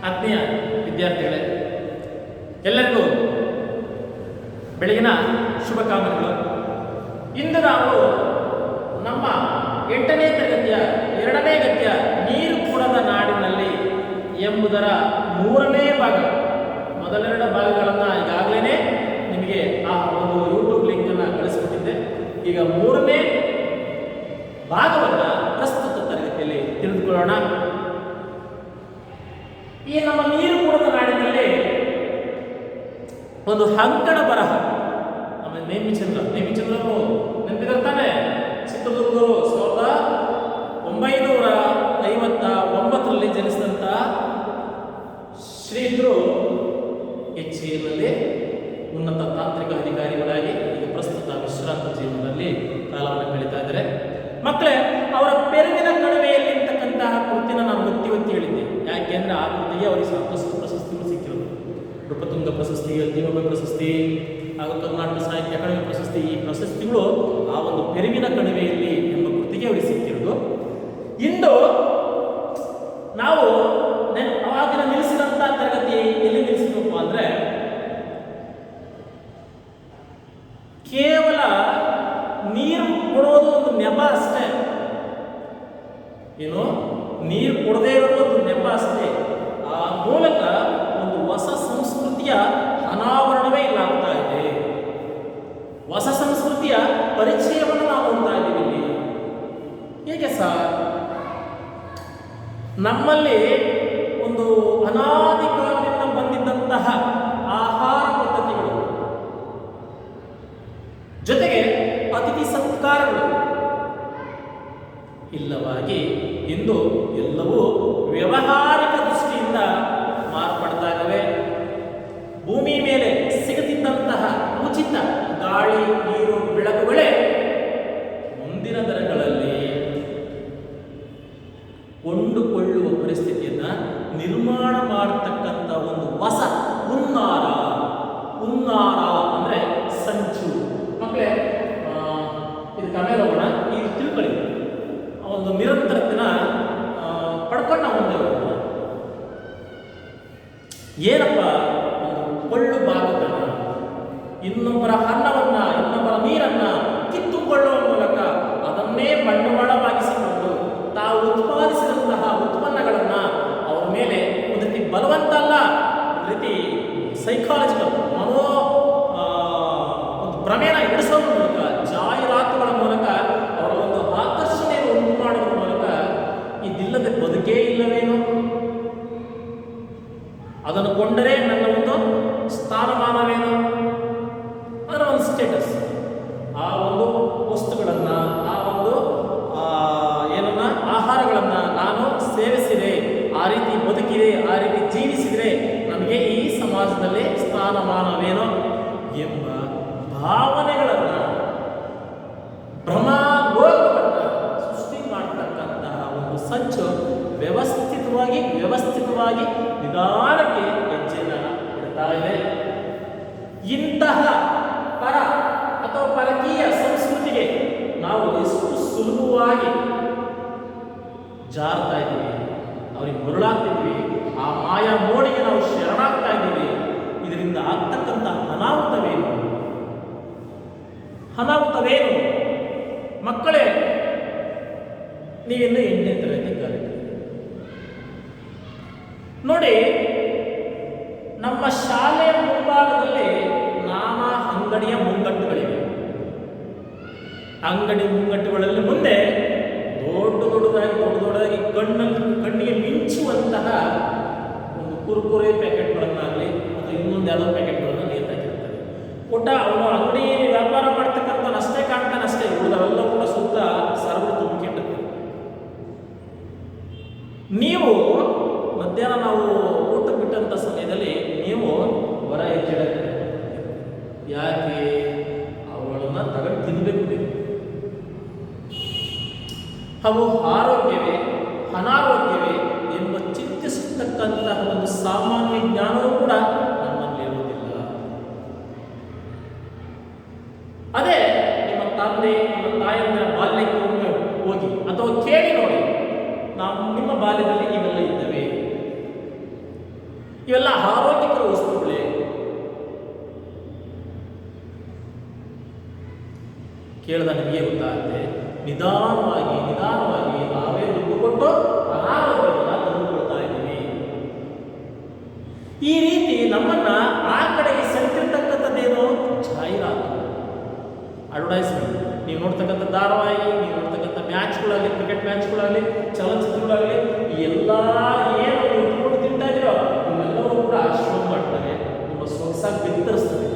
ಆತ್ಮೀಯ ವಿದ್ಯಾರ್ಥಿಗಳೇ, ಎಲ್ಲರಿಗೂ ಬೆಳಗಿನ ಶುಭಕಾಮನೆಗಳು. ಇಂದು ನಾವು ನಮ್ಮ 8ನೇ ತರಗತಿಯ 2ನೇ ಗದ್ಯ ನೀರು ಕೂಡದ ನಾಡಿನಲ್ಲಿ ಎಂಬುದರ 3ನೇ ಭಾಗ. ಮೊದಲೆರಡು ಭಾಗಗಳನ್ನು ಈಗಾಗಲೇ ನಿಮಗೆ ಆ ಒಂದು ಯೂಟ್ಯೂಬ್ ಲಿಂಕನ್ನು ಕಳಿಸ್ಕೊಟ್ಟಿದ್ದೆ. ಈಗ 3ನೇ ಭಾಗವನ್ನು ಪ್ರಸ್ತುತ ತರಗತಿಯಲ್ಲಿ ತಿಳಿದುಕೊಳ್ಳೋಣ. ಈ ನಮ್ಮ ನೀರು ಕೂಡದ ನಾಡಿನಲ್ಲಿ ಒಂದು ಅಂಕಣ ಬರಹ. ನಮ್ಮ ನೇಮಿಚಂದ್ರರು ನೆನಪಿರ್ತಾನೆ. ಚಿತ್ರದುರ್ಗರು 1959ರಲ್ಲಿ ಜನಿಸಿದಂಥ ಶ್ರೀಧರು HALನಲ್ಲಿ ಉನ್ನತ ತಾಂತ್ರಿಕ ಅಧಿಕಾರಿಗಳಾಗಿ ಈಗ ಪ್ರಸ್ತುತ ವಿಶ್ರಾಂತ ಜೀವನದಲ್ಲಿ ಕಾಲವನ್ನು ಕಳೀತಾ ಇದ್ದಾರೆ. ಮಕ್ಕಳೇ, ಅವರ ಪೆರುವಿನ ಕಣಿವೆಯಲ್ಲಿ ಇರ್ತಕ್ಕಂತಹ ಕೃತಿನ ನಾನು ಒತ್ತಿ ಹೇಳಿದ್ದೆ. ಯಾಕೆಂದ್ರೆ ಆ ಕೃತಿಗೆ ಅವರಿಗೆ ಸಾಕಷ್ಟು ಪ್ರಶಸ್ತಿಗಳು ಸಿಕ್ಕಿರೋದು. ನೃಪತುಂಗ ಪ್ರಶಸ್ತಿ, ದಿನೋಬೆ ಪ್ರಶಸ್ತಿ ಹಾಗೂ ಕರ್ನಾಟಕ ಸಾಹಿತ್ಯ ಅಕಾಡೆಮಿ ಪ್ರಶಸ್ತಿ. ಈ ಪ್ರಶಸ್ತಿಗಳು ಆ ಒಂದು ಪೆರುವಿನ ಕಣಿವೆಯಲ್ಲಿ ಎಂಬ ಕೃತಿಗೆ ಅವರಿಗೆ ಸಿಕ್ಕಿರೋದು. ಇಂದು ನಾವು ಅವಾಗಿನ ನಿಲ್ಲಿಸಿದಂಥ ತರಗತಿ ಎಲ್ಲಿ ನಿಲ್ಲಿಸಿದಪ್ಪ ಅಂದ್ರೆ, ಕೇವಲ ನೀರು ಕೊಡೋದು ಒಂದು ನೆಪ ಅಷ್ಟೇ. ಏನು, ನೀರು ಕೊಡದೇ ಇರೋದು ಒಂದು ನೆಪ ಅಷ್ಟೇ. ಆ ಮೂಲಕ ಒಂದು ಹೊಸ ಸಂಸ್ಕೃತಿಯ ಅನಾವರಣವೇ ಇಲ್ಲಾಗ್ತಾ ಇದೆ. ಹೊಸ ಸಂಸ್ಕೃತಿಯ ಪರಿಚಯವನ್ನು ನಾವು ನೋಡ್ತಾ ಇದ್ದೀವಿ ಇಲ್ಲಿ. ಹೇಗೆ ಸರ್? ನಮ್ಮಲ್ಲಿ ಒಂದು ಅನಾದಿ ಕಾಲದಿಂದ ಬಂದಿದ್ದಂತಹ ಆಹಾರ ಪದ್ಧತಿಗಳು, ಜೊತೆಗೆ ಅತಿಥಿ ಸತ್ಕಾರಗಳು ಇಲ್ಲವಾಗಿ ಇಂದು ಎಲ್ಲವೂ ವ್ಯವಹಾರಿಕ ದೃಷ್ಟಿಯಿಂದ ಮಾರ್ಪಡ್ತಾ ಇದ್ದಾವೆ. ಭೂಮಿ ಮೇಲೆ ಸಿಗುತ್ತಿದ್ದಂತಹ ಉಚಿತ ಗಾಳಿ, ನೀರು, ಬೆಳಕುಗಳೇ ಮುಂದಿನ ದಿನಗಳಲ್ಲಿ ಕೊಂಡುಕೊಳ್ಳುವ ಪರಿಸ್ಥಿತಿಯನ್ನ ನಿರ್ಮಾಣ ಮಾಡತಕ್ಕಂಥ ಒಂದು ಹೊಸ ಹುನ್ನಾರ ಅಂದ್ರೆ ಸಂಚು. ಮಕ್ಕಳೇ, ಇದು ಕಮೇಲೆ ಹೋಗೋಣ. ಈಗ ತಿಳ್ಕೊಳ್ಳಿ, ಒಂದು ನಿರಂತರತೆನ ಪಡ್ಕೊಂಡು ನಾವು ಮುಂದೆ ಹೋಗೋಣ. ಏನಪ್ಪ ಒಂದು ಕೊಳ್ಳು ಬಾಗುತನ, ಇನ್ನೊಬ್ಬರ ಅನ್ನವನ್ನ, ಇನ್ನೊಬ್ಬರ ನೀರನ್ನ ಕಿತ್ತುಕೊಳ್ಳುವ ಮೂಲಕ ಅದನ್ನೇ ಬಂಡವಾಳವಾಗಿಸಿಕೊಂಡು ತಾವು ಉತ್ಪಾದಿಸಿದಂತಹ ಉತ್ಪನ್ನಗಳನ್ನ ಅವರ ಮೇಲೆ ಒಂದು ರೀತಿ ಬಲವಂತ ಅಲ್ಲ, ಒಂದು ರೀತಿ ಸೈಕಾಲಜಿಕಲ್ ಒಂದು ಭ್ರಮೆನ ಇಡಿಸೋದ್ರ ಮೂಲಕ, ಜಾಹೀರಾತುಗಳ ಮೂಲಕ ಅವರ ಒಂದು ಆಕರ್ಷಣೆಯನ್ನು ಉಂಟು ಮಾಡೋದ್ರ ಮೂಲಕ ಇದಿಲ್ಲದೆ ಬದುಕೇ ಇಲ್ಲವೇನೋ, ಅದನ್ನು ಕೊಂಡರೆ ನನ್ನ ಒಂದು ಸ್ಥಾನಮಾನವೇನು, ಅದರ ಒಂದು ಸ್ಟೇಟಸ್, ಆ ಒಂದು ವಸ್ತುಗಳನ್ನು, ಆ ಒಂದು ಏನನ್ನ ಆಹಾರಗಳನ್ನು ನಾನು ಸೇವಿಸಿದೆ, ಆ ರೀತಿ ಬದುಕಿದೆ, ಆ ರೀತಿ ಜೀವಿಸಿದರೆ ನಮಗೆ ಈ ಸಮಾಜದಲ್ಲಿ ಸ್ಥಾನಮಾನವೇನೋ ಎಂಬ ಭಾವನೆಗಳನ್ನು, ಭ್ರಮಾಗೋಪವನ್ನು ಸೃಷ್ಟಿ ಮಾಡತಕ್ಕಂತಹ ಒಂದು ಸಂಚು ವ್ಯವಸ್ಥಿತವಾಗಿ ನಿಧಾನಕ್ಕೆ ಹೆಜ್ಜೆಯನ್ನು ಇಡ್ತಾ ಇದೆ. ಇಂತಹ ಪರ ಅಥವಾ ಪರಕೀಯ ಸಂಸ್ಕೃತಿಗೆ ನಾವು ಎಷ್ಟು ಸುಲಭವಾಗಿ ಜಾರ್ತಾ ಇದ್ದೀವಿ, ಅವ್ರಿಗೆ ಮರುಳಾಗ್ತಿದ್ವಿ, ಆ ಮಾಯಾ ಮೋಡಿಗೆ ನಾವು ಶರಣಾಗ್ತಾ ಇದ್ದೀವಿ. ಇದರಿಂದ ಆಗ್ತಕ್ಕಂಥ ಅನಾಹುತವೇನು? ಮಕ್ಕಳೇ, ನೀವಿನ್ನು 8ನೇ ತರಗತಿ ಕಲಿತೀರಿ ನೋಡಿ. ನಮ್ಮ ಶಾಲೆಯ ಮುಂಭಾಗದಲ್ಲಿ ನಾನಾ ಅಂಗಡಿಯ ಮುಂಗಟ್ಟುಗಳಿವೆ. ಅಂಗಡಿ ಮುಂಗಟ್ಟುಗಳಲ್ಲಿ ಮುಂದೆ ದೊಡ್ಡದಾಗಿ ಕಣ್ಣಿಗೆ ಮಿಂಚುವಂತಹ ಒಂದು ಕುರುಕುರೆ ಪ್ಯಾಕೆಟ್ಗಳನ್ನಾಗಲಿ ಅಥವಾ ಇನ್ನೊಂದು ಯಾವುದೋ ಪ್ಯಾಕೆಟ್ಗಳನ್ನು ನೇತಾಕಿರ್ತಾರೆ. ಒಟ್ಟ ಅವನು ಅಂಗಡಿ ವ್ಯಾಪಾರ ಮಾಡ್ತಕ್ಕಂಥವನ್ನಷ್ಟೇ ಕಾಣ್ತಾನಷ್ಟೇ, ಉಳಿದವೆಲ್ಲ ಕೂಡ ಸುತ್ತ ಸರಬರು ತುಂಬಿಕೊಂಡಿರ್ತಾರೆ. ನೀವು ಮಧ್ಯಾಹ್ನ ನಾವು ಊಟ ಬಿಟ್ಟಂಥ ಸಮಯದಲ್ಲಿ ನೀವು ಹೊರ ಹೆಚ್ಚಿಡಕ್ಕೆ, ಯಾಕೆ? ಅವುಗಳನ್ನು ತಗೊಂಡು ತಿನ್ನಬೇಕು. ಅವು ಆರೋಗ್ಯವೇ ಅನಾರೋಗ್ಯವೇ ಎಂಬ ಚಿಂತಿಸತಕ್ಕಂತಹ ಒಂದು ಸಾಮಾನ್ಯ ಜ್ಞಾನವೂ ಕೂಡ ನಮ್ಮಲ್ಲಿ ಇರುವುದಿಲ್ಲ. ಅದೇ ನಿಮ್ಮ ತಂದೆ, ನಿಮ್ಮ ತಾಯಿಯ ಬಾಲ್ಯಕ್ಕೆ ಹೋಗಿ ಅಥವಾ ಕೇಳಿ ನೋಡಿ, ನಿಮ್ಮ ಬಾಲ್ಯದಲ್ಲಿ ಇವೆಲ್ಲ ಇದ್ದವೆ. ಇವೆಲ್ಲ ಆರೋಗ್ಯಕರ ವಸ್ತುಗಳೇ. ಕೇಳಿದ ನಿಮಗೆ ಗೊತ್ತಾಗುತ್ತೆ, ನಿಧಾನವಾಗಿ ನಾವೇ ದುಡ್ಡು ಕೊಟ್ಟು ಅನಾರೋಗ್ಯವನ್ನು ತಂದುಕೊಳ್ತಾ ಇದ್ದೀವಿ. ಈ ರೀತಿ ನಮ್ಮನ್ನ ಆ ಕಡೆಗೆ ಸೆಳೆತಿರ್ತಕ್ಕಂಥದ್ದೇನು? ಜಾಹೀರಾತು, ಅಡ್ವರ್ಟೈಸ್ಮೆಂಟ್. ನೀವು ನೋಡ್ತಕ್ಕಂಥ ಧಾರಾವಾಹಿ, ನೀವು ನೋಡ್ತಕ್ಕಂಥ ಮ್ಯಾಚ್ಗಳಾಗಲಿ, ಕ್ರಿಕೆಟ್ ಮ್ಯಾಚ್ಗಳಾಗಲಿ, ಚಲನಚಿತ್ರಗಳಾಗಲಿ, ಎಲ್ಲ ಏನು ನೀವು ದುಡ್ಡು ತಿಂತಾ ಇದೀರೋ ಇವೆಲ್ಲವೂ ಕೂಡ ಶೋ ಮಾಡ್ತಾರೆ, ನಿಮ್ಮ ಸೊಗಸಾಗಿ ಬಿತ್ತರಿಸ್ತದೆ.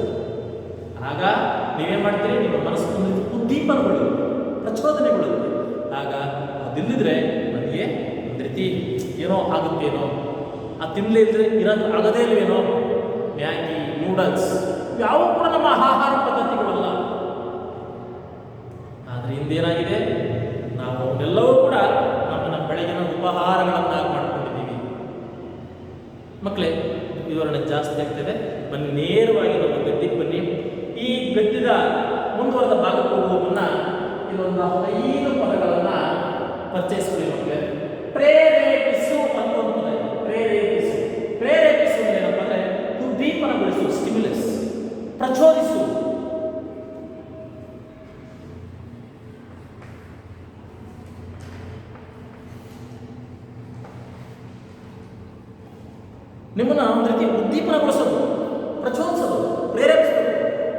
ಆಗ ನೀವೇನ್ ಮಾಡ್ತೀರಿ? ನಿಮ್ಮ ಮನಸ್ಸು ಉದ್ದೀಪನಗಳು, ಪ್ರಚೋದನೆಗಳು. ಆಗ ಅದಿಲ್ಲದ್ರೆ ನನಗೆ ಒಂದು ರೀತಿ ಏನೋ ಆಗುತ್ತೇನೋ, ಆ ತಿನ್ನಲೇ ಇದ್ರೆ ಇರೋದು ಆಗದೇ ಇಲ್ವೇನೋ. ಮ್ಯಾಗಿ, ನೂಡಲ್ಸ್ ಯಾವ ಕೂಡ ನಮ್ಮ ಆಹಾರ ಪದ್ಧತಿಗಳಲ್ಲ. ಆದರೆ ಹಿಂದೇನಾಗಿದೆ? ನಾವು ಅವನ್ನೆಲ್ಲವೂ ಕೂಡ ನಮ್ಮ ಬೆಳಗಿನ ಉಪಹಾರಗಳನ್ನಾಗಿ ಮಾಡ್ಕೊಂಡಿದ್ದೀವಿ. ಮಕ್ಕಳೇ, ವಿವರಣೆ ಜಾಸ್ತಿ ಆಗ್ತಿದೆ, ಬನ್ನಿ ನೇರವಾಗಿ ನಮ್ಮ ಗದ್ದಿಗೆ ಬನ್ನಿ. ಈ ಗದ್ಯದ ಮುಂದುವರೆದ ಭಾಗಕ್ಕೆ ಹೋಗುವ ಮುನ್ನ ಇದೊಂದು 5 ಪದಗಳನ್ನು ಪರಿಚಯಿಸ್ಕೊಳ್ಳಿ ನಮಗೆ. ಪ್ರೇರೇಪಿಸು ಅಂತ ಒಂದು ಪದ. ಪ್ರೇರೇಪಿಸು ಅಂದ್ರೆ ಏನಪ್ಪ ಅಂದ್ರೆ ಉದ್ದೀಪನಗೊಳಿಸು, ಸ್ಟಿಮ್ಯುಲಸ್, ಪ್ರಚೋದಿಸು. ನಿಮ್ಮನ್ನ ಒಂದು ರೀತಿ ಉದ್ದೀಪನಗೊಳಿಸೋದು, ಪ್ರಚೋದಿಸೋದು, ಪ್ರೇರೇಪಿಸೋದು.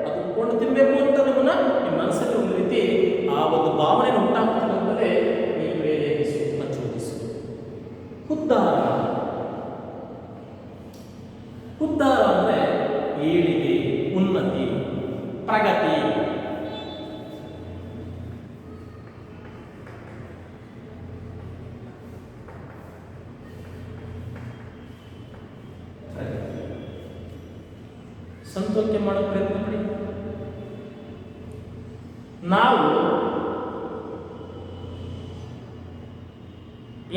ಅದು ಕೊಂಡು ತಿನ್ನಬೇಕು ಅಂತ ನಿಮ್ಮ ಮನಸ್ಸಲ್ಲಿ ಒಂದು ರೀತಿ ಆ ಒಂದು ಭಾವನೆ ಉಂಟಾಗ್ತದೆ. ಈ ಪ್ರೇರೇಪಿಸು, ಪ್ರಚೋದಿಸು. ಉದ್ಧಾರ ಅಂದ್ರೆ ಏಳಿಗೆ, ಉನ್ನತಿ, ಪ್ರಗತಿ. ಸಂತೋಷ ಮಾಡೋ ಪ್ರಯತ್ನ ಮಾಡಿ. ನಾವು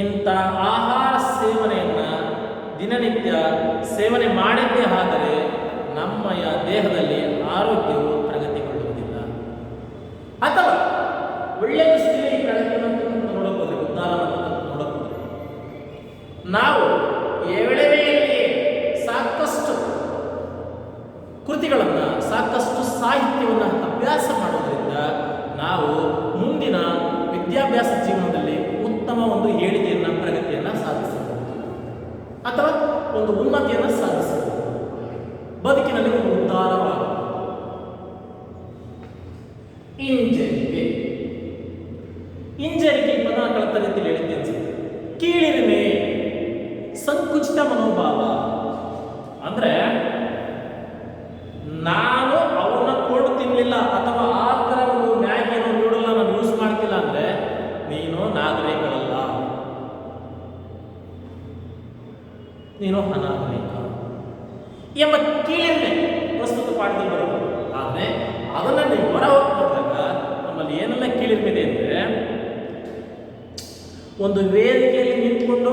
ಇಂಥ ಆಹಾರ ಸೇವನೆಯನ್ನ ದಿನನಿತ್ಯ ಸೇವನೆ ಮಾಡಿದ್ದೇ ಆದರೆ ನಮ್ಮ ದೇಹದಲ್ಲಿ ಆರೋಗ್ಯವು ಪ್ರಗತಿಗೊಳ್ಳುವುದಿಲ್ಲ. ಅಥವಾ ಒಳ್ಳೆಯ ದೃಷ್ಟಿಯಲ್ಲಿ ಈ ಪ್ರಗತಿಯನ್ನು ನೋಡಬಹುದು, ಉದ್ದಾರವನ್ನು ನೋಡಬಹುದು. ನಾವು ಎಳೆಮೆಯಲ್ಲಿ ಸಾಕಷ್ಟು ಕೃತಿಗಳನ್ನು, ಸಾಕಷ್ಟು ಸಾಹಿತ್ಯವನ್ನು ಅಭ್ಯಾಸ ಮಾಡೋದ್ರಿಂದ ನಾವು ಮುಂದಿನ ವಿದ್ಯಾಭ್ಯಾಸ ಜೀವನದಲ್ಲಿ ಉತ್ತಮ ಒಂದು ಏಳಿಗೆಯನ್ನು, ಪ್ರಗತಿಯನ್ನು ಸಾಧಿಸಬಹುದು ಅಥವಾ ಒಂದು ಉನ್ನತಿಯನ್ನು ಸಾಧಿಸಬಹುದು. ಬದುಕಿನಲ್ಲಿ ಒಂದು ಉದ್ಧಾರವಾಗಬಹುದು. ಹಿಂಜರಿಕೆ ಪದ ಕಳೆದ ರೀತಿಯಲ್ಲಿ ಹೇಳಿದ್ದೆ ಅನ್ಸುತ್ತೆ. ಕೀಳಿರಿಮೆ, ಸಂಕುಚಿತ ಮನೋಭಾವ. ಅಂದ್ರೆ ನಾನು ಅವನ್ನ ಕೊಂಡು ತಿನ್ನಲಿಲ್ಲ ಅಥವಾ ಆ ಥರ ಒಂದು ಮ್ಯಾಗಿನೋ ನೂಡಲ್ನ ನಾನು ಯೂಸ್ ಮಾಡ್ತಿಲ್ಲ ಅಂದ್ರೆ ನೀನು ನಾಗರಿಕರಲ್ಲ, ನೀನು ಅನಾಗರಿಕ ಎಂಬ ಕೀಳಿರಿಮೆ ಪ್ರಸ್ತುತ ಪಾಠದಲ್ಲಿ ಬರುತ್ತೆ. ಆದರೆ ಅದನ್ನ ನೀವು ಹೊರ ಹೋಗ್ತಿದ್ದಾಗ ನಮ್ಮಲ್ಲಿ ಏನೆಲ್ಲ ಕೀಳಿರಿಮೆ ಇದೆ ಅಂದ್ರೆ, ಒಂದು ವೇದಿಕೆಯಲ್ಲಿ ನಿಂತ್ಕೊಂಡು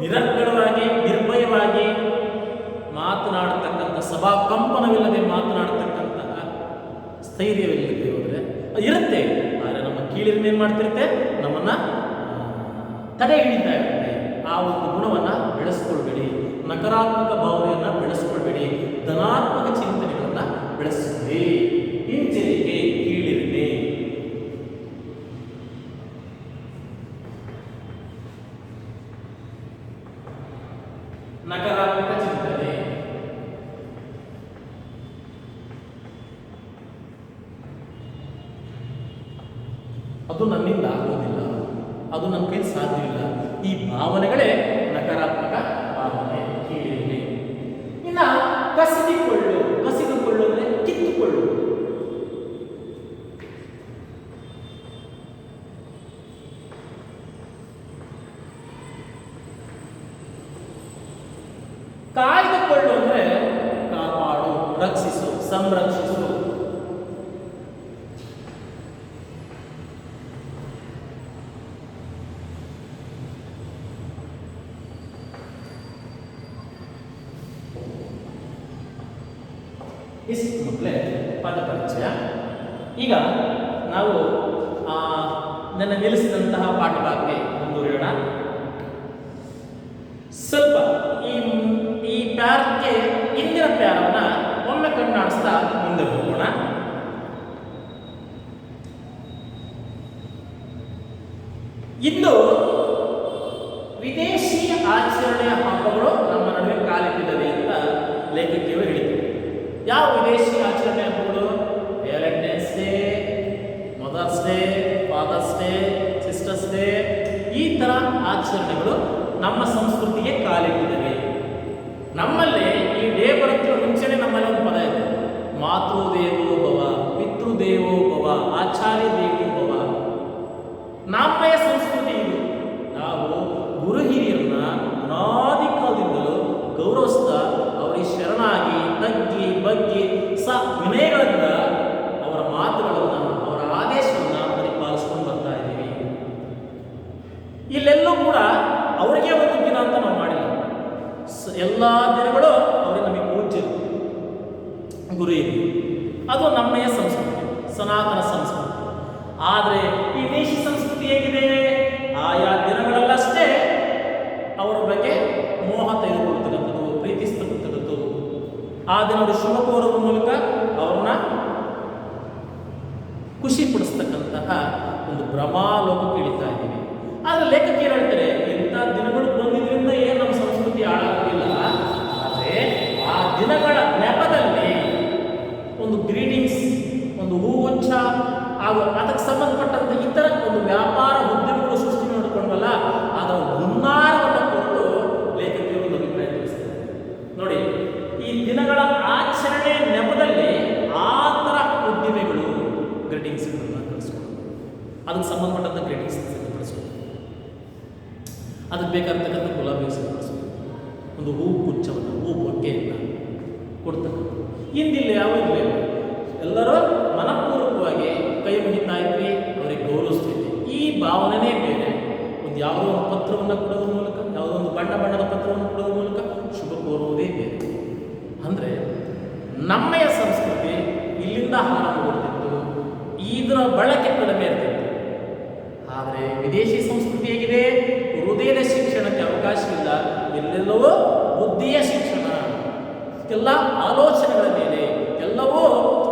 ನಿರರ್ಗಳವಾಗಿ, ನಿರ್ಭಯವಾಗಿ ಮಾತನಾಡತಕ್ಕಂಥ, ಸಭಾ ಕಂಪನವಿಲ್ಲದೆ ಮಾತನಾಡತಕ್ಕಂತಹ ಸ್ಥೈರ್ಯವಿಲ್ಲದೆ ಹೋದರೆ ಇರುತ್ತೆ. ಆದರೆ ನಮ್ಮ ಕೀಳಿರಿಮೆ ಏನು ಮಾಡ್ತಿರುತ್ತೆ? ನಮ್ಮನ್ನ ತಡೆ ಹಿಡಿತಾ ಇರುತ್ತೆ. ಆ ಒಂದು ಗುಣವನ್ನು ಬೆಳೆಸ್ಕೊಳ್ಬೇಡಿ, ನಕಾರಾತ್ಮಕ ಭಾವನೆಯನ್ನು ಬೆಳೆಸ್ಕೊಳ್ಬೇಡಿ, ಧನಾತ್ಮಕ ಚಿಂತನೆಗಳನ್ನು ಬೆಳೆಸಿರಿ. ಹಿಂಜರಿಕೆ, ಕೀಳಿರಿಮೆ. ನಕಾರಾತ್ಮಕ ಚಿಂತನೆ, ಅದು ನನ್ನಿಂದ ಆಗೋದಿಲ್ಲ, ಅದು ನನ್ನ ಕೈ ಸಾಧ್ಯವಿಲ್ಲ. ಈ ಭಾವನೆಗಳೇ ನಕಾರಾತ್ಮಕ ಭಾವನೆ, ಕೀಳಿರಿಮೆ. ಇನ್ನ ಕಸಿದುಕೊಳ್ಳು. ಕಸಿದುಕೊಳ್ಳು ಅಂದ್ರೆ ಕಿತ್ತುಕೊಳ್ಳು. ಕಾಯ್ದುಕೊಳ್ಳು ಅಂದ್ರೆ ಕಾಪಾಡು, ರಕ್ಷಿಸು, ಸಂರಕ್ಷಿಸು. ಇಷ್ಟು ಮಕ್ಕಳೇ ಪದ ಪರಿಚಯ. ಈಗ ನಾವು ನನ್ನ ನಿಲ್ಲಿಸಿದಂತಹ ಪಾಠಭಾಗಕ್ಕೆ ಮುಂದುವರಿಯೋಣ. ಸ್ವಲ್ಪ ಈ ಆಚರಣೆಯ ಹಬ್ಬಗಳು ನಮ್ಮ ನಡುವೆ ಕಾಲಿಟ್ಟಿದ್ದಾವೆ ಅಂತ ಲೇಖಕಿಯರು ಹೇಳಿದರು. ಯಾವ ವಿದೇಶಿ ಆಚರಣೆ ಹಬ್ಬಗಳು? Valentine's day, mother's day, father's day, sister's day, ಈ ಥರ ಆಚರಣೆಗಳು ನಮ್ಮ ಸಂಸ್ಕೃತಿಗೆ ಕಾಲಿಟ್ಟಿದ್ದಾವೆ. ನಮ್ಮಲ್ಲಿ ಈ ಡೇ ಬರೋಕ್ಕಿಂತ ಮುಂಚೆನೇ ನಮ್ಮಲ್ಲಿ ಒಂದು ಪದ ಇದೆ, ಮಾತೃದೇವೋ ಭವ, ಪಿತೃದೇವೋ ಭವ, ಆಚಾರ್ಯ ದೇವೋ ಭವ. ನಮ್ಮಯ ಸಂಸ್ಕೃತಿ ಇದು. ನಾವು ಗುರು ಹಿರಿಯರನ್ನ ಅನಾದಿ ಕಾಲದಿಂದಲೂ ಗೌರವಿಸ್ತಾ ಅವರಿಗೆ ಶರಣಾಗಿ ತಗ್ಗಿ ಬಗ್ಗಿ ವಿನಯಗಳಿಂದ ಅವರ ಮಾತುಗಳನ್ನು, ಅವರ ಆದೇಶವನ್ನು ಪರಿಪಾಲಿಸ್ಕೊಂಡು ಬರ್ತಾ ಇದ್ದೀವಿ. ಇಲ್ಲೆಲ್ಲೂ ಕೂಡ ಅವರಿಗೆ ಒಂದು ದಿನ ಅಂತ ನಾವು ಮಾಡಿಲ್ಲ. ಎಲ್ಲ ದಿನಗಳು ಅವರಿಗೆ ನಮಗೆ ಪೂಜ್ಯರು, ಗುರು ಹಿರಿಯರು. ಅದು ನಮ್ಮಯ ಸಂಸ್ಕೃತಿ, ಸನಾತನ ಸಂಸ್ಕೃತಿ. ಆದರೆ ಈ ದೇಶಿ ಸಂಸ್ಕೃತಿ ಹೇಗಿದೆ? ಆಯಾ ದಿನಗಳಲ್ಲಷ್ಟೇ ಅವರ ಬಗ್ಗೆ ಮೋಹ ತೆಗೆದುಕೊಳ್ತಕ್ಕಂಥದ್ದು, ಪ್ರೀತಿಸ್ತಕ್ಕಂಥದ್ದು. ಆ ದಿನದ ಶುಭ ಕೋರುವ ಮೂಲಕ ಅವ್ರನ್ನ ಖುಷಿ ಪಡಿಸ್ತಕ್ಕಂತಹ ಒಂದು ಭ್ರಮಾಲೋಕಕ್ಕೆ ಇಳಿತಾ ಇದ್ದೀವಿ. ಆದರೆ ಲೇಖಕಿಯರು ಹೇಳ್ತಾರೆ, ಇಂಥ ದಿನಗಳು ಬಂದಿದ್ರಿಂದ ಏನು ನಮ್ಮ ಸಂಸ್ಕೃತಿ ಹಾಳಾಗೋದಿಲ್ಲ. ಆದರೆ ಆ ದಿನಗಳ ನೆಪದಲ್ಲಿ ಒಂದು ಗ್ರೀಟಿಂಗ್ಸ್, ಒಂದು ಹೂಗುಚ್ಛ ಹಾಗೂ ಅದಕ್ಕೆ ಸಂಬಂಧಪಟ್ಟಂತೆ ಇತರ ಒಂದು ವ್ಯಾಪಾರ ಉದ್ಯಮಗಳು ಸೃಷ್ಟಿ ಮಾಡಿಕೊಂಡಲ್ಲ, ಅದರ ಹುನ್ನಾರವನ್ನು ಕೊಟ್ಟು ಲೇಖಕಿಯರು ಒಂದು ಅಭಿಪ್ರಾಯ ತಿಳಿಸ್ತಾರೆ. ನೋಡಿ, ಈ ದಿನಗಳ ಆಚರಣೆ ನೆಪದಲ್ಲಿ ಆ ಥರ ಉದ್ದಿಮೆಗಳು ಗ್ರೀಟಿಂಗ್ಸ್ಗಳನ್ನು ಕಳಿಸ್ಕೊಂಡು ಅದಕ್ಕೆ ಸಂಬಂಧಪಟ್ಟಂಥ ಗ್ರೀಟಿಂಗ್ಸ್ ಕಳಿಸ್ಕೊಂಡು ಅದಕ್ಕೆ ಬೇಕಾಗಿರ್ತಕ್ಕಂಥ ಗುಲಾಬಿ ಕಳಿಸ್ಕೊಂಡು ಒಂದು ಹೂ ಗುಚ್ಛವನ್ನು, ಹೂ ಬೊಕ್ಕೆಯನ್ನು ಕೊಡ್ತಕ್ಕಂಥ ಹಿಂದಿಲ್ಲ, ಯಾವಾಗಲೂ ಎಲ್ಲರೂ ಮನಪೂರ್ವಕವಾಗಿ ಕೈ ಮುಗಿತಾ ಇದ್ವಿ, ಅವರಿಗೆ ಗೌರವಿಸ್ತಿದ್ವಿ. ಈ ಭಾವನೆನೇ ಬೇರೆ. ಒಂದು ಯಾವುದೋ ಒಂದು ಪತ್ರವನ್ನು ಕೊಡೋದ್ರ ಮೂಲಕ, ಯಾವುದೋ ಒಂದು ಬಣ್ಣದ ಪತ್ರವನ್ನು ಕೊಡೋದ್ರ ಮೂಲಕ ಶುಭ ಕೋರುವುದೇ ಬೇರೆ. ಅಂದರೆ ನಮ್ಮಯ ಸಂಸ್ಕೃತಿ ಇಲ್ಲಿಂದ ಆರಂಭಗೊಳ್ತಿತ್ತು, ಇದರ ಬಳಕೆ ಕಡಿಮೆ ಇರ್ತಿತ್ತು. ಆದರೆ ವಿದೇಶಿ ಸಂಸ್ಕೃತಿ ಹೇಗಿದೆ? ಹೃದಯದ ಶಿಕ್ಷಣಕ್ಕೆ ಅವಕಾಶವಿಲ್ಲ, ಎಲ್ಲೆಲ್ಲವೋ ಬುದ್ಧಿಯ ಶಿಕ್ಷಣ, ಎಲ್ಲ ಆಲೋಚನೆಗಳ ಮೇಲೆ, ಎಲ್ಲವೂ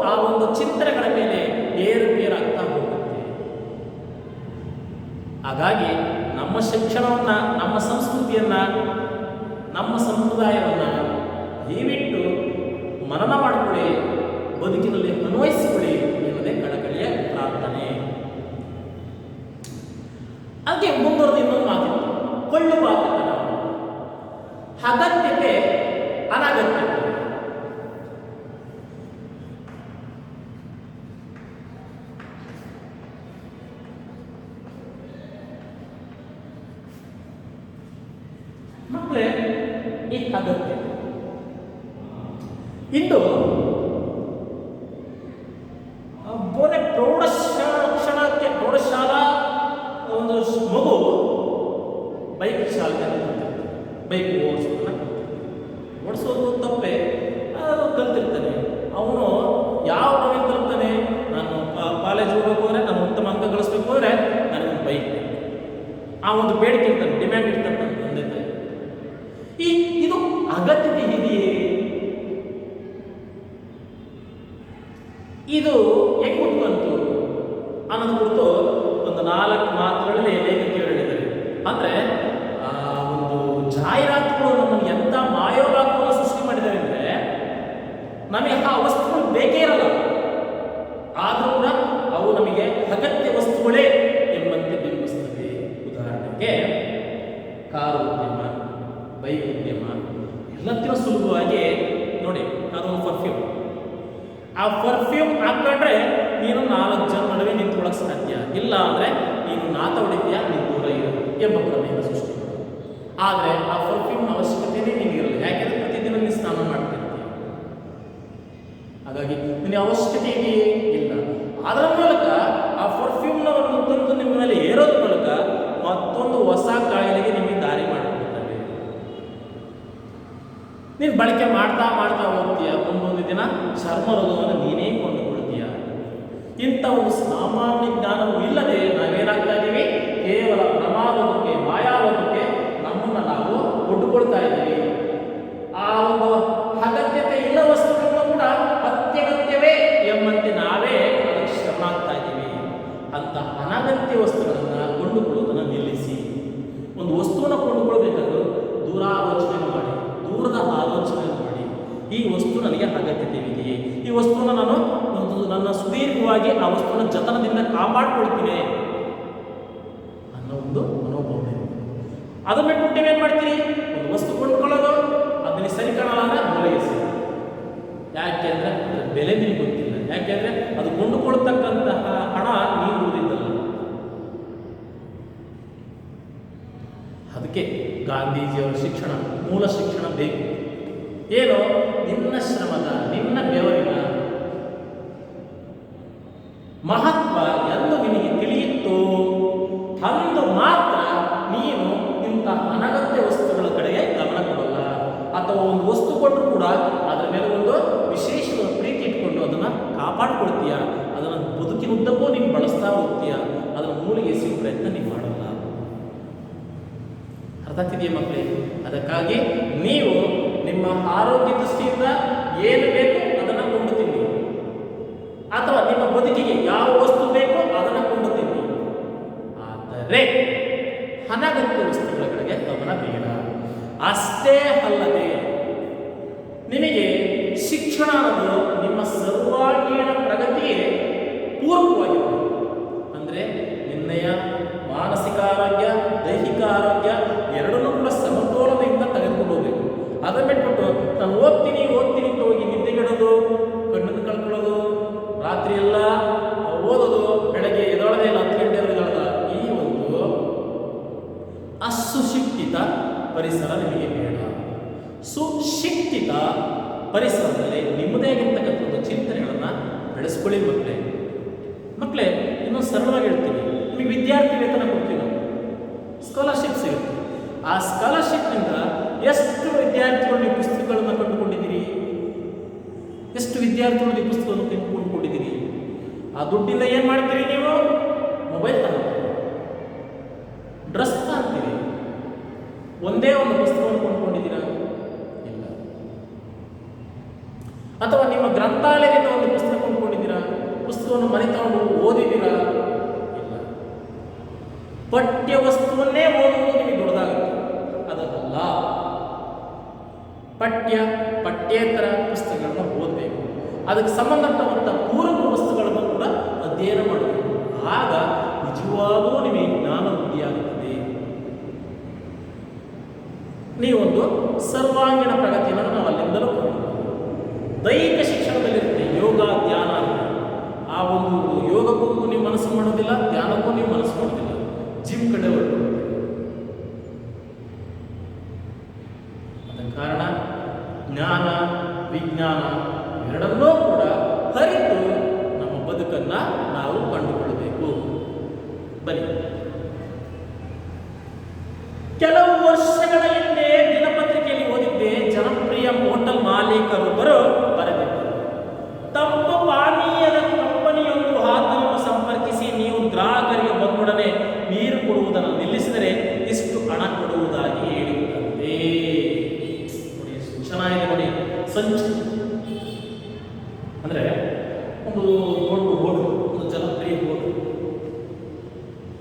ಆ ಒಂದು ಚಿಂತನೆಗಳ ಮೇಲೆ ಏರುಪೇರಾಗ್ತಾ ಹೋಗುತ್ತೆ. ಹಾಗಾಗಿ ನಮ್ಮ ಶಿಕ್ಷಣವನ್ನು, ನಮ್ಮ ಸಂಸ್ಕೃತಿಯನ್ನು, ನಮ್ಮ ಸಂಪ್ರದಾಯವನ್ನು ದಯವಿಟ್ಟು ಮನನ ಮಾಡಿಕೊಳ್ಳಿ, ಬದುಕಿನಲ್ಲಿ ಅನ್ವಯಿಸಿಕೊಳ್ಳಿ ಎನ್ನುವುದೇ ಕಳಕಳಿಯ ಪ್ರಾರ್ಥನೆ. ಅದಕ್ಕೆ ಮುಂದುವರೆದು ಇನ್ನೊಂದು ಮಾತಿತ್ತು, ಕೊಳ್ಳು ಬಾಕತನ, ಅಗತ್ಯತೆ ಅನಗತ್ಯತೆ. ಮಕ್ಕಳೇ, ಈ ಅಗತ್ಯತೆ ಇಂದು ಬೋನೆ ಪ್ರೌಢಶಾಲಾ ಒಂದು ಮಗು ಬೈಕ್ ಚಾಲನೆ, ಬೈಕ್ ಓಡಿಸೋದು ತಪ್ಪೇ, ಅದು ಕಲ್ತಿರ್ತಾನೆ. ಅವನು ಯಾವ ಮನೆಗೆ ತಲುಪ್ತಾನೆ? ನಾನು ಕಾಲೇಜ್ ಹೋಗ್ಬೇಕು ಅಂದರೆ, ನಾನು ಉತ್ತಮ ಅಂಕ ಗಳಿಸ್ಬೇಕು ಅಂದರೆ ನನಗೊಂದು ಬೈಕ್ ಬೇಕು. ಆ ಒಂದು ಬೇಡಿಕೆ ಇರ್ತಾನೆ, ಡಿಮ್ಯಾಂಡ್ ಇರ್ತಾನೆ ತಂದೆ ತಾಯಿ. ಇದು ಅಗತ್ಯತೆ ಇದೆಯೇ? ಇದು ಹೆಂಗೆ ಹುಟ್ಕೊಂತು ಅನ್ನೋದು ಕುರಿತು ಒಂದು 4 ಮಾತುಗಳಲ್ಲಿ ಲೇಖಕಿಯರು ಹೇಳಿದ್ದಾರೆ. ಅಂದರೆ ಒಂದು ಜಾಹೀರಾತುಗಳು ನಮ್ಮನ್ನು ಎಂಥ ಮಾಯೋಪಾಕವನ್ನು ಸೃಷ್ಟಿ ಮಾಡಿದ್ದಾರೆ ಅಂದರೆ, ನಮಗೆ ಆ ವಸ್ತುಗಳು ಬೇಕೇ ಇರಲ್ಲ, ಆದರೂ ಕೂಡ ಅವು ನಮಗೆ ಅಗತ್ಯ ವಸ್ತುಗಳೇ ಎಂಬಂತೆ ಬಿಂಬಿಸ್ತವೆ. ಉದಾಹರಣೆಗೆ ಕಾರು ಉದ್ಯಮ, ಬೈಕ್ ಉದ್ಯಮ ಎಲ್ಲತ್ತಿನ ಸುಲಭವಾಗಿ ನೋಡಿ, ಅದೊಂದು ಪರ್ಫ್ಯೂಮ್. ಆ ಪರ್ಫ್ಯೂಮ್ ಹಾಕೊಂಡ್ರೆ ನೀನು 4 ಜನ ನಡುವೆ ನಿಂತ್ಕೊಳ್ಳೋಕೆ ಸಾಧ್ಯ, ಇಲ್ಲ ಅಂದರೆ ನೀನು ನಾತ ಹೊಡಿತೀಯ, ನೀನು ದೂರ ಇರು ಎಂಬ ಪ್ರಮೇಯನ ಸೃಷ್ಟಿ ಮಾಡೋದು. ಆದರೆ ಆ ಪರ್ಫ್ಯೂಮ್ ಅವಶ್ಯಕತೆಯೇ ನಿನಗಿರಲ್ಲ, ಯಾಕೆಂದರೆ ಪ್ರತಿದಿನ ನೀನು ಸ್ನಾನ ಮಾಡ್ತಿರ್ತೀಯ. ಹಾಗಾಗಿ ನಿನಗೆ ಅವಶ್ಯಕತೆ ಇದೆಯೇ? ಇಲ್ಲ. ಅದರ ಮೂಲಕ ಆ ಪರ್ಫ್ಯೂಮ್ನ ಒಂದು ತಂದು ನಿಮ್ಮ ಮೇಲೆ ಏರೋದ್ರ ಮೂಲಕ ಮತ್ತೊಂದು ಹೊಸ ಕಾಯಿಲೆಗೆ ನಿಮಗೆ ದಾರಿ ಮಾಡಿಕೊಡ್ತವೆ. ನೀನು ಬಳಕೆ ಮಾಡ್ತಾ ಮಾಡ್ತಾ ಹೋಗ್ತೀಯ, ಒಂದೊಂದು ದಿನ ಚರ್ಮ ರೋಗವನ್ನು ನೀನೇ ಕೊಂಡುಕೊಳ್ತೀಯ. ಇಂಥ ಒಂದು ಸಾಮಾನ್ಯ ಜ್ಞಾನವೂ ಇಲ್ಲದೆ ನಾವೇನಾಗ್ತಾ ಇದ್ದೀವಿ? ಕೇವಲ ಪ್ರಮಾದಕ್ಕೆ, ಮಾಯಾವಕ್ಕೆ ನಮ್ಮನ್ನು ನಾವು ಒಡ್ಡುಕೊಳ್ತಾ ಇದ್ದೀವಿ. ಆ ಒಂದು ಅಗತ್ಯತೆ ಇಲ್ಲ ವಸ್ತುಗಳನ್ನು ಕೂಡ ಅತ್ಯಗತ್ಯವೇ ಎಂಬಂತೆ ನಾವೇ ಅದಕ್ಕೆ ಶರಣಾಗ್ತಾ ಇದ್ದೀವಿ. ಅಂತ ಅನಗತ್ಯ ವಸ್ತುಗಳನ್ನು ಕೊಂಡುಕೊಳ್ಳೋದನ್ನು ನಿಲ್ಲಿಸಿ. ಒಂದು ವಸ್ತುವನ್ನು ಕೊಂಡುಕೊಳ್ಬೇಕಾದ್ರೂ ದೂರ ಆಲೋಚನೆ ಮಾಡಿ, ದೂರದ ಆಲೋಚನೆ ಮಾಡಿ, ಈ ವಸ್ತು ನನಗೆ ಅಗತ್ಯತೆಯಿದೆಯೇ, ಈ ವಸ್ತುವನ್ನು ನಾನು ನನ್ನ ಸುದೀರ್ಘವಾಗಿ ಆ ವಸ್ತುವಿನ ಜತನದಿಂದ ಕಾಪಾಡ್ಕೊಳ್ತೀನಿ ಅನ್ನೋ ಒಂದು ಮನೋಭಾವ. ಅದನ್ನ ಬಿಟ್ಬಿಟ್ಟು ನೀವೇನು ಮಾಡ್ತೀರಿ, ಒಂದು ವಸ್ತು ಕೊಂಡ್ಕೊಳ್ಳೋದು, ಅದನ್ನ ಸರಿ ಕಾಣಲ್ಲ ಮೂಲೆಗೆಸಿ. ಯಾಕೆಂದ್ರೆ ಅದರ ಬೆಲೆ ನಿಮಗೆ ಗೊತ್ತಿಲ್ಲ. ಯಾಕೆಂದ್ರೆ ಅದು ಕೊಂಡುಕೊಳ್ತಕ್ಕಂತಹ ಹಣ ನೀವು ಉಳಿದಿದ್ದಲ್ಲ. ಅದಕ್ಕೆ ಗಾಂಧೀಜಿಯವರ ಶಿಕ್ಷಣ, ಮೂಲ ಶಿಕ್ಷಣ ಬೇಕು. ಏನು, ನಿನ್ನ ಶ್ರಮದ, ನಿನ್ನ ಬೆವರಿನ ಮಹತ್ವ ಎಂದು ನಿನಗೆ ತಿಳಿಯಿತು ಅಂದು ಮಾತ್ರ ನೀನು ಇಂತಹ ಅನಗತ್ಯ ವಸ್ತುಗಳ ಕಡೆಗೆ ಗಮನ ಕೊಡಲ್ಲ. ಅಥವಾ ಒಂದು ವಸ್ತು ಕೊಟ್ಟರು ಕೂಡ ಅದರ ಮೇಲೆ ಒಂದು ವಿಶೇಷವಾದ ಪ್ರೀತಿ ಇಟ್ಕೊಂಡು ಅದನ್ನು ಕಾಪಾಡಿಕೊಳ್ತೀಯ, ಅದನ್ನು ಬದುಕಿನುದ್ದಕ್ಕೂ ನೀನು ಬಳಸ್ತಾ ಹೋಗ್ತೀಯ, ಅದನ್ನು ಮೂಲೆಗೆ ಎಸೆಯುವ ಪ್ರಯತ್ನ ನೀನು ಮಾಡಲ್ಲ. ಅರ್ಥ ಆಗ್ತಿದೆಯಾ ಮಕ್ಕಳೇ? ಅದಕ್ಕಾಗಿ ನೀವು ನಿಮ್ಮ ಆರೋಗ್ಯ ದೃಷ್ಟಿಯಿಂದ ಏನು ಬೇಕು ಅದನ್ನು ಕೊಂಡು ತಿನ್ನಿ, ಅಥವಾ ನಿಮ್ಮ ಬದುಕಿಗೆ ಯಾವ ವಸ್ತು ಬೇಕೋ ಅದನ್ನು ಕೊಂಡು ತಿನ್ನಿ. ಆದರೆ ಅನಗತ್ಯ ವಸ್ತುಗಳ ಕಡೆಗೆ ಗಮನ ಬೇಡ. ಅಷ್ಟೇ ಅಲ್ಲದೆ ನಿಮಗೆ ಶಿಕ್ಷಣ ಅನ್ನೋದು ನಿಮ್ಮ ಸರ್ವಾಂಗೀಣ ಪ್ರಗತಿಗೆ ಪೂರಕವಾಗಿರಬೇಕು. ಅಂದರೆ ನಿನ್ನೆಯ ಮಾನಸಿಕ ಆರೋಗ್ಯ, ದೈಹಿಕ ಆರೋಗ್ಯ ಎರಡನ್ನೂ ಕೂಡ ಸಮತೋಲನದಿಂದ ತೆಗೆದುಕೊಂಡು ಹೋಗಬೇಕು. ಅದನ್ನು ಬಿಟ್ಬಿಟ್ಟು ನಾನು ಓದ್ತೀನಿ ಅಂತ ಹೋಗಿ ನಿದ್ದೆಗೆಡೋದು, ಕಣ್ಣನ್ನು ಕಳ್ಕೊಳ್ಳೋದು, ರಾತ್ರಿ ಎಲ್ಲ ಓದೋದು, ಬೆಳಗ್ಗೆ ಎದೊಳದೆ ಇಲ್ಲ 10 ಗಂಟೆ ಎದೊಳದ, ಈ ಒಂದು ಅಸುಶಿಕ್ಷಿತ ಪರಿಸರ ನಿಮಗೆ ಬೇಡ. ಸುಶಿಕ್ಷಿತ ಪರಿಸರದಲ್ಲಿ ನಿಮ್ಮದೇ ಆಗಿರ್ತಕ್ಕಂಥ ಒಂದು ಚಿಂತನೆಗಳನ್ನು ಬೆಳೆಸ್ಕೊಳ್ಳಿ ಮಕ್ಕಳೇ. ಇನ್ನೊಂದು ಸರಳವಾಗಿ ಹೇಳ್ತೀನಿ, ನಿಮಗೆ ವಿದ್ಯಾರ್ಥಿ ವೇತನ ಕೊಡ್ತೀವಿ ನಾವು, ಸ್ಕಾಲರ್ಶಿಪ್ ಸಿಗುತ್ತೆ. ಆ ಸ್ಕಾಲರ್ಶಿಪ್ನಿಂದ ಎಷ್ಟು ವಿದ್ಯಾರ್ಥಿಗಳು ನೀವು ಪುಸ್ತಕಗಳನ್ನು ಕಂಡುಕೊಂಡಿದ್ದೀರಿ? ಎಷ್ಟು ವಿದ್ಯಾರ್ಥಿಗಳು ನೀವು ಪುಸ್ತಕವನ್ನು ಕೊಂಡುಕೊಂಡಿದ್ದೀರಿ? ಆ ದುಡ್ಡಿಂದ ಏನು ಮಾಡ್ತೀರಿ ನೀವು? ಮೊಬೈಲ್ ತಗೊಳ್ತೀರಿ, ಡ್ರೆಸ್ ತಗೊಳ್ತೀರಿ. ಒಂದೇ ಒಂದು ಪುಸ್ತಕವನ್ನು ಕೊಂಡ್ಕೊಂಡಿದ್ದೀರಾ? ಇಲ್ಲ. ಅಥವಾ ನಿಮ್ಮ ಗ್ರಂಥಾಲಯದಿಂದ ಒಂದು ಪುಸ್ತಕ ಕೊಂಡ್ಕೊಂಡಿದ್ದೀರಾ? ಪುಸ್ತಕವನ್ನು ಮನೆ ತಗೊಂಡು ಓದಿದ್ದೀರಾ? ಇಲ್ಲ. ಪಠ್ಯ ವಸ್ತುವನ್ನೇ ಓದುವುದು ನಿಮಗೆ ದೊಡ್ಡದಾಗುತ್ತೆ. ಅದಲ್ಲ, ಪಠ್ಯೇತರ ಪುಸ್ತಕಗಳನ್ನು ಓದಬೇಕು. ಅದಕ್ಕೆ ಸಂಬಂಧಪಟ್ಟಂಥ ಪೂರಕ ವಸ್ತುಗಳನ್ನು ಕೂಡ ಅಧ್ಯಯನ ಮಾಡಬೇಕು. ಆಗ ನಿಜವಾಗೂ ನಿಮಗೆ ಜ್ಞಾನ ವೃದ್ಧಿಯಾಗುತ್ತದೆ. ನೀವೊಂದು ಸರ್ವಾಂಗೀಣ ಪ್ರಗತಿಯನ್ನು ನಾವು ಅಲ್ಲಿಂದಲೂ ಕಾಣಬಹುದು. ದೈಹಿಕ ಶಿಕ್ಷಣದಲ್ಲಿರುತ್ತೆ ಯೋಗ, ಧ್ಯಾನ. ಆ ಒಂದು ಯೋಗಕ್ಕೂ ನೀವು ಮನಸ್ಸು ಮಾಡೋದಿಲ್ಲ, ಧ್ಯಾನಕ್ಕೂ ನೀವು ಮನಸ್ಸು ಮಾಡೋದಿಲ್ಲ, ಜಿಮ್ ಕಡೆ ಹೊರಟು. ಅದರ ಕಾರಣ ಜ್ಞಾನ, ವಿಜ್ಞಾನ ಎರಡನ್ನೂ ಕೂಡ ಅರಿತು ನಮ್ಮ ಬದುಕನ್ನು ನಾವು ಕಂಡುಕೊಳ್ಳಬೇಕು. ಬನ್ನಿ, ಕೆಲವು ವರ್ಷಗಳ ಹಿಂದೆ ದಿನಪತ್ರಿಕೆಯಲ್ಲಿ ಓದಿದ್ದೆ, ಜನಪ್ರಿಯ ಹೋಟೆಲ್ ಮಾಲೀಕರೊಬ್ಬರು ಬರೆದಿದ್ದರು, ತಂಪು ಪಾನೀಯದ ಕಂಪನಿಯೊಂದು ಆತನನ್ನು ಸಂಪರ್ಕಿಸಿ ನೀವು ಗ್ರಾಹಕರಿಗೆ ಬಂದೊಡನೆ ನೀರು ಕೊಡುವುದನ್ನು ನಿಲ್ಲಿಸಿದರೆ ಇಷ್ಟು ಹಣ ಕೊಡುವುದಾಗಿ ಹೇಳಿದಂತೆ. ನೋಡಿ, ಚೆನ್ನಾಗಿದೆ ನೋಡಿ. ಸಂಚು ಅಂದರೆ ಒಂದು ದೊಡ್ಡ ಹೋಟೆಲ್, ಒಂದು ಜನಪ್ರಿಯ ಹೋಟೆಲ್,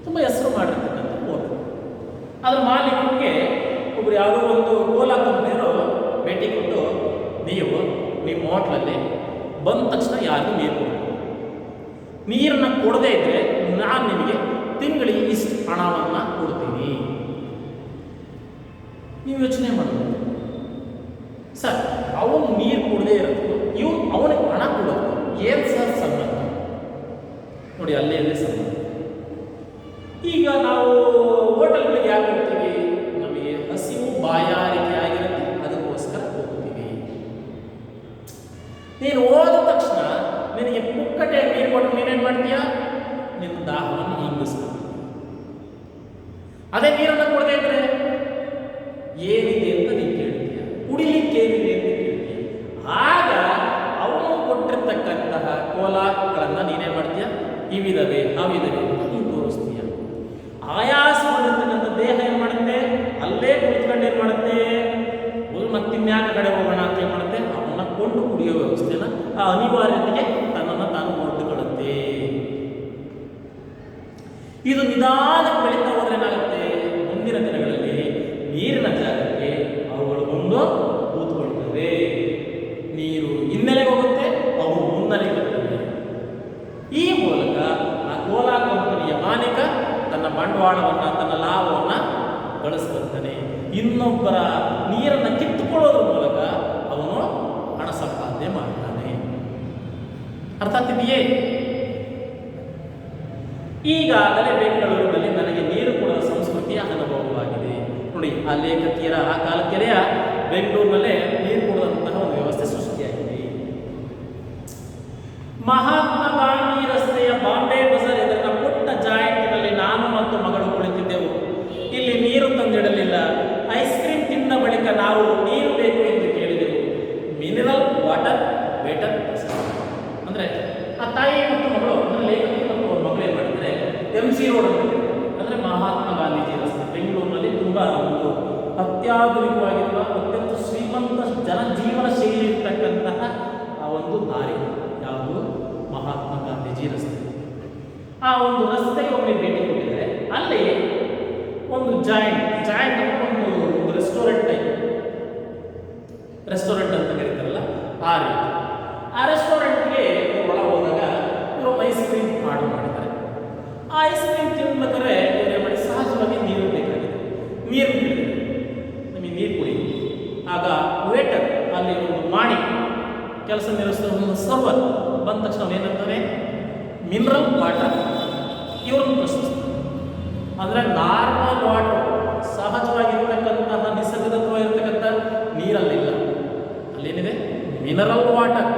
ತುಂಬ ಹೆಸರು ಮಾಡಿರ್ತಕ್ಕಂಥ ಹೋಟೆಲ್. ಅದರ ಮಾಲೀಕರಿಗೆ ಒಬ್ರು ಯಾವುದೋ ಒಂದು ಓಲಾ ಕಂಪ್ನಿಯವರು ಭೇಟಿ ಕೊಟ್ಟು, ನೀವು ನಿಮ್ಮ ಹೋಟ್ಲಲ್ಲಿ ಬಂದ ತಕ್ಷಣ ಯಾರಿಗೂ ನೀರು ಕೊಡಬೇಕು, ನೀರನ್ನು ಕೊಡದೇ ಇದ್ದರೆ ನಾನು ನಿಮಗೆ ತಿಂಗಳಿಗೆ ಇಷ್ಟು ಹಣವನ್ನು ಕೊಡ್ತೀನಿ. ನೀವು ಯೋಚನೆ ಮಾಡಬೇಕು, ಸರ್ ಅವನು ನೀರು ಕೊಡದೇ ಇರೋದು ಇವ್ನು ಅವನಿಗೆ ಹಣ ಕೊಡೋದು ಏನು ಸರ್ ಸಂಬಂಧ? ನೋಡಿ, ಅಲ್ಲೇ ಸಂಬಂಧ. ಈಗ ನಾವು ಹೋಟೆಲ್ಗಳಿಗೆ ಯಾಕೆ ಹೋಗ್ತೀವಿ? ನಮಗೆ ಹಸಿವು ಬಾಯಾರಿಕೆ ಆಗಿರುತ್ತೆ, ಅದಕ್ಕೋಸ್ಕರ ಹೋಗ್ತೀವಿ. ನೀನು ಹೋದ ತಕ್ಷಣ ನಿನಗೆ ಪುಕ್ಕಟೆ ನೀರು ಕೊಟ್ಟು ನೀನೇನು ಮಾಡ್ತೀಯ? ನಿನ್ನ ದಾಹವನ್ನು ಹಿಂಗಿಸ್ತೀಯ. ಅದೇ ನೀರನ್ನು ಕೊಡದೇ ಇದ್ರೆ ಏನಿದೆ ಅಂತ ನೀನು ಕೇಳ್ತೀಯ, ಕುಡಿಲಿಕ್ಕೆ ಏನಿದೆ ಅಂತ ಕೇಳ್ತೀಯ. ಆಗ ಅವನು ಕೊಟ್ಟಿರ್ತಕ್ಕಂತಹ ಕೋಲಾಗಳನ್ನು ನೀನೇನು ಮಾಡ್ತೀಯ? ಇವಿದವೆ ಅವಿದವೆ ಅಂತ ನೀನು ತೋರಿಸ್ತೀಯ. ಆಯಾಸವಾಗಿರ್ತಕ್ಕಂಥ ದೇಹ ಏನು ಮಾಡುತ್ತೆ? ಅಲ್ಲೇ ಕುಳಿತುಕೊಂಡು ಏನು ಮಾಡುತ್ತೆ? ಮತ್ತಿನ್ಯಾಕ ಕಡೆ ಹೋಗೋಣ ಅಂತ ಏನು ಮಾಡುತ್ತೆ? ಅವನ್ನ ಕೊಂಡು ಕುಡಿಯೋ ವ್ಯವಸ್ಥೆನ ಆ ಅನಿವಾರ್ಯತೆಗೆ ತನ್ನನ್ನು ತಾನು ಹೊರಟುಕೊಳ್ಳುತ್ತೆ. ಇದು ನಿಧಾನಕ್ಕೆ ಬೆಳೀತಾ ಹೋದ್ರೆ ಏನಾಗುತ್ತೆ? ಮುಂದಿನ ದಿನಗಳಲ್ಲಿ ನೀರಿನ ಜಾಗಕ್ಕೆ ಅವು ಬಂದು ಕೂತ್ಕೊಳ್ತವೆ. ನೀರು ಹಿನ್ನೆಲೆಗೆ ಹೋಗುತ್ತೆ, ಅವು ಮುನ್ನೆಲೆಗೆ ಬರ್ತವೆ. ಈ ಮೂಲಕ ಆ ಕೋಲಾ ಕಂಪನಿಯ ಮಾಲೀಕ ತನ್ನ ಬಂಡವಾಳವನ್ನು, ತನ್ನ ಲಾಭವನ್ನು ಗಳಿಸ್ಕೊಳ್ತಾನೆ. ಇನ್ನೊಬ್ಬರ ನೀರನ್ನು ಕಿತ್ತುಕೊಳ್ಳೋದ್ರ ಮೂಲಕ ಅವನು ಹಣ ಸಂಪಾದನೆ ಮಾಡ್ತಾನೆ. ಅರ್ಥ ಆಗ್ತಿದೆಯೇ? ಈಗಾಗಲೇ ಬೆಂಗಳೂರಿನಲ್ಲಿ ನನಗೆ ನೀರು ಕೊಡುವ ಸಂಸ್ಕೃತಿಯ ಅನುಭವವಾಗಿದೆ. ನೋಡಿ, ಆ ಲೇಖಕಿಯರ ಆ ಕಾಲಕ್ಕೆಲೆಯ ಬೆಂಗಳೂರಿನಲ್ಲೇ ನೀರು ಕೊಡುವಂತಹ ಒಂದು ವ್ಯವಸ್ಥೆ ಸೃಷ್ಟಿಯಾಗಿದೆ. ಮಹಾತ್ಮ ಗಾಂಧಿ ರಸ್ತೆಯ ಬಾಂಬೆ ಬಜಾರ್ ಎದುರಿನ ಪುಟ್ಟ ಜಾಯಿಂಟ್ನಲ್ಲಿ ನಾನು ಮತ್ತು ಮಗಳು ಕುಳಿತಿದ್ದೆವು. ಇಲ್ಲಿ ನೀರು ತಂದಿಡಲಿಲ್ಲ. ಐಸ್ ಕ್ರೀಮ್ ತಿಂದ ಬಳಿಕ ನಾವು ನೀರು ಬೇಕು ಎಂದು ಕೇಳಿದೆವು. ಮಿನರಲ್ ವಾಟರ್ ವೇಟರ್ ಅಂದರೆ ಆ ತಾಯಿ ಮತ್ತು ಮಗಳು, ಅಂದರೆ ಲೇಖಕಿ ಮತ್ತು ಅವ್ರ ಮಗಳು ಏನು ಮಾಡಿದರೆ MC ರೋಡ್ ಅಂದರೆ ಮಹಾತ್ಮ ಗಾಂಧೀಜಿ ರಸ್ತೆ ಬೆಂಗಳೂರಿನಲ್ಲಿ ತುಂಬ ಒಂದು ಅತ್ಯಾಧುನಿಕವಾಗಿರುವ ಅತ್ಯಂತ ಶ್ರೀಮಂತ ಜನಜೀವನ ಶೈಲಿ ಇರ್ತಕ್ಕಂತಹ ಆ ಒಂದು ದಾರಿ ಯಾವುದು? ಮಹಾತ್ಮ ಗಾಂಧೀಜಿ ರಸ್ತೆ. ಆ ಒಂದು ರಸ್ತೆಗೆ ಒಮ್ಮೆ ಭೇಟಿ ಕೊಟ್ಟಿದ್ದಾರೆ. ಅಲ್ಲಿ ಒಂದು ಜಾಯಿಂಟ್ ಒಂದು ರೆಸ್ಟೋರೆಂಟ್ ಅಂತ ಕರೀತಾರಲ್ಲ, ಆ ರೀತಿ ಆ ರೆಸ್ಟೋರೆಂಟ್ಗೆ ಒಳ ಹೋದಾಗ ಇವರು ಐಸ್ ಕ್ರೀಮ್ ಆರ್ಡರ್ ಮಾಡಿದ್ದಾರೆ. ಆ ಐಸ್ ಕ್ರೀಮ್ ತಿನ್ಬೇಕಾದ್ರೆ ಇವರು ಮಾಡಿ ಸಹಜವಾಗಿ ನೀರು ಬೇಕಾಗಿದೆ. ನೀರು ಕುಡಿತಾರೆ, ನಮಗೆ ನೀರು ಕುಡಿ. ಆಗ ವೇಟರ್ ಅಲ್ಲಿ ಒಂದು ಮಾಡಿ ಕೆಲಸ ನಿರ್ವಹಿಸಿದ ಒಂದು ಸರ್ವರ್ ಬಂದ ತಕ್ಷಣ ಏನಂತಾರೆ? ಮಿನರಲ್ ವಾಟರ್ ಇವ್ರನ್ನ ಪ್ರಶ್ನಿಸ್ತಾರೆ. ಅಂದರೆ ನಾರ್ಮಲ್ ವಾಟರ್, ಸಹಜವಾಗಿರ್ತಕ್ಕಂತಹ ನಿಸರ್ಗದತ್ವವಾಗಿರ್ತಕ್ಕಂಥ ನೀರಲ್ಲಿಲ್ಲ. ಅಲ್ಲೇನಿದೆ? ಮಿನರಲ್ ವಾಟರ್,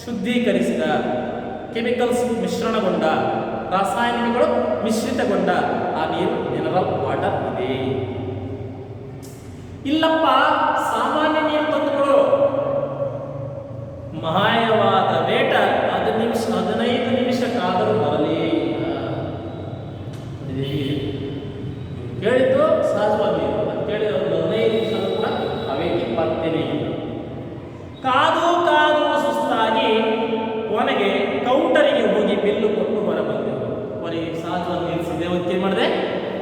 ಶುದ್ಧೀಕರಿಸಿದ, ಕೆಮಿಕಲ್ಸ್ ಮಿಶ್ರಣಗೊಂಡ, ರಾಸಾಯನಿಕಗಳು ಮಿಶ್ರಿತಗೊಂಡ ಆ ನೀರು ಮಿನರಲ್ ವಾಟರ್ ಇದೆ. ಇಲ್ಲಪ್ಪ, ಸಾಮಾನ್ಯ ನೀರು ತಂದುಕೊಡು. ಮಾಯವಾದ ವೇಟರ್ 15 ನಿಮಿಷಕ್ಕಾದರೂ ಬರಲೇ ಇಲ್ಲ. ಕೇಳಿದ್ದು ಸಹಜವಾಗಿ ಕೇಳಿದ ಒಂದು 15 ನಿಮಿಷ ಕೂಡ ಆ ವ್ಯಕ್ತಿ ಪತ್ತೆನೇ ಇಲ್ಲ. ಕಾದು ಸುಸ್ತಾಗಿ ಕೊನೆಗೆ ಕೌಂಟರಿಗೆ ಹೋಗಿ ಬಿಲ್ಲು ಕೊಟ್ಟು ಹೊರಬಂದೆವು. ಕೊನೆಗೆ ಸಹಜವಾಗಿ ನಿಲ್ಲಿಸಿದೆ. ಏನು ಮಾಡಿದೆ?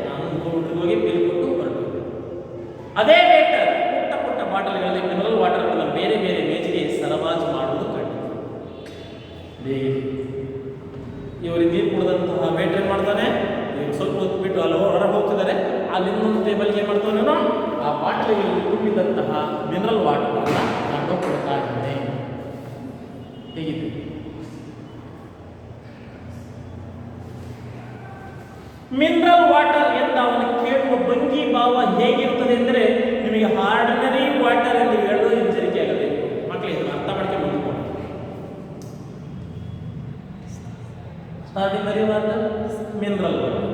ನಾನು ಕೌಂಟರ್ಗೆ ಹೋಗಿ ಬಿಲ್ ಕೊಟ್ಟು ಹೊರಟು. ಅದೇ ವೇಟರ್ ಪುಟ್ಟ ಬಾಟಲ್ಗಳಲ್ಲಿ ಮಿನರಲ್ ವಾಟರ್ಗಳನ್ನು ಬೇರೆ ಬೇರೆ ಮೇಜಿಗೆ ಸರಬರಾಜು ಮಾಡುವುದು ಕಂಡು. ಇವರಿಗೆ ನೀರು ಕುಡಿದಂತಹ ವೇಟರ್ ಏನು ಮಾಡ್ತಾನೆ? ಇವರು ಸ್ವಲ್ಪ ಹೊತ್ತು ಬಿಟ್ಟು ಅಲ್ಲಿ ಹೊರಗೆ ಹೋಗ್ತಿದ್ದಾರೆ. ಅಲ್ಲಿ ಇನ್ನೊಂದು ಟೇಬಲ್ಗೆ ಏನು ಮಾಡ್ತಾನೇನೋ ಆ ಬಾಟಲಿಗಳಲ್ಲಿ ತುಂಬಿದಂತಹ ಮಿನರಲ್ ವಾಟರ್ನ ನಾನು ಕೊಡ್ತಾ ಇದ್ದೇನೆ. ಹೇಗಿದೆ? ಮಿನರಲ್ ವಾಟರ್ ಎಂದು ಅವನು ಕೇಳುವ ಭಂಗಿ ಭಾವ ಹೇಗಿರುತ್ತದೆ ಅಂದರೆ ನಿಮಗೆ ಆರ್ಡಿನರಿ ವಾಟರ್ ಎಂದು ಹೇಳಲು ಎಚ್ಚರಿಕೆ ಆಗಬೇಕು. ಮಕ್ಕಳಿಗೆ ಇದನ್ನು ಅರ್ಥ ಮಾಡ್ಕೊಂಡು ಆರ್ಡಿನರಿ ವಾಟರ್, ಮಿನರಲ್ ವಾಟರ್,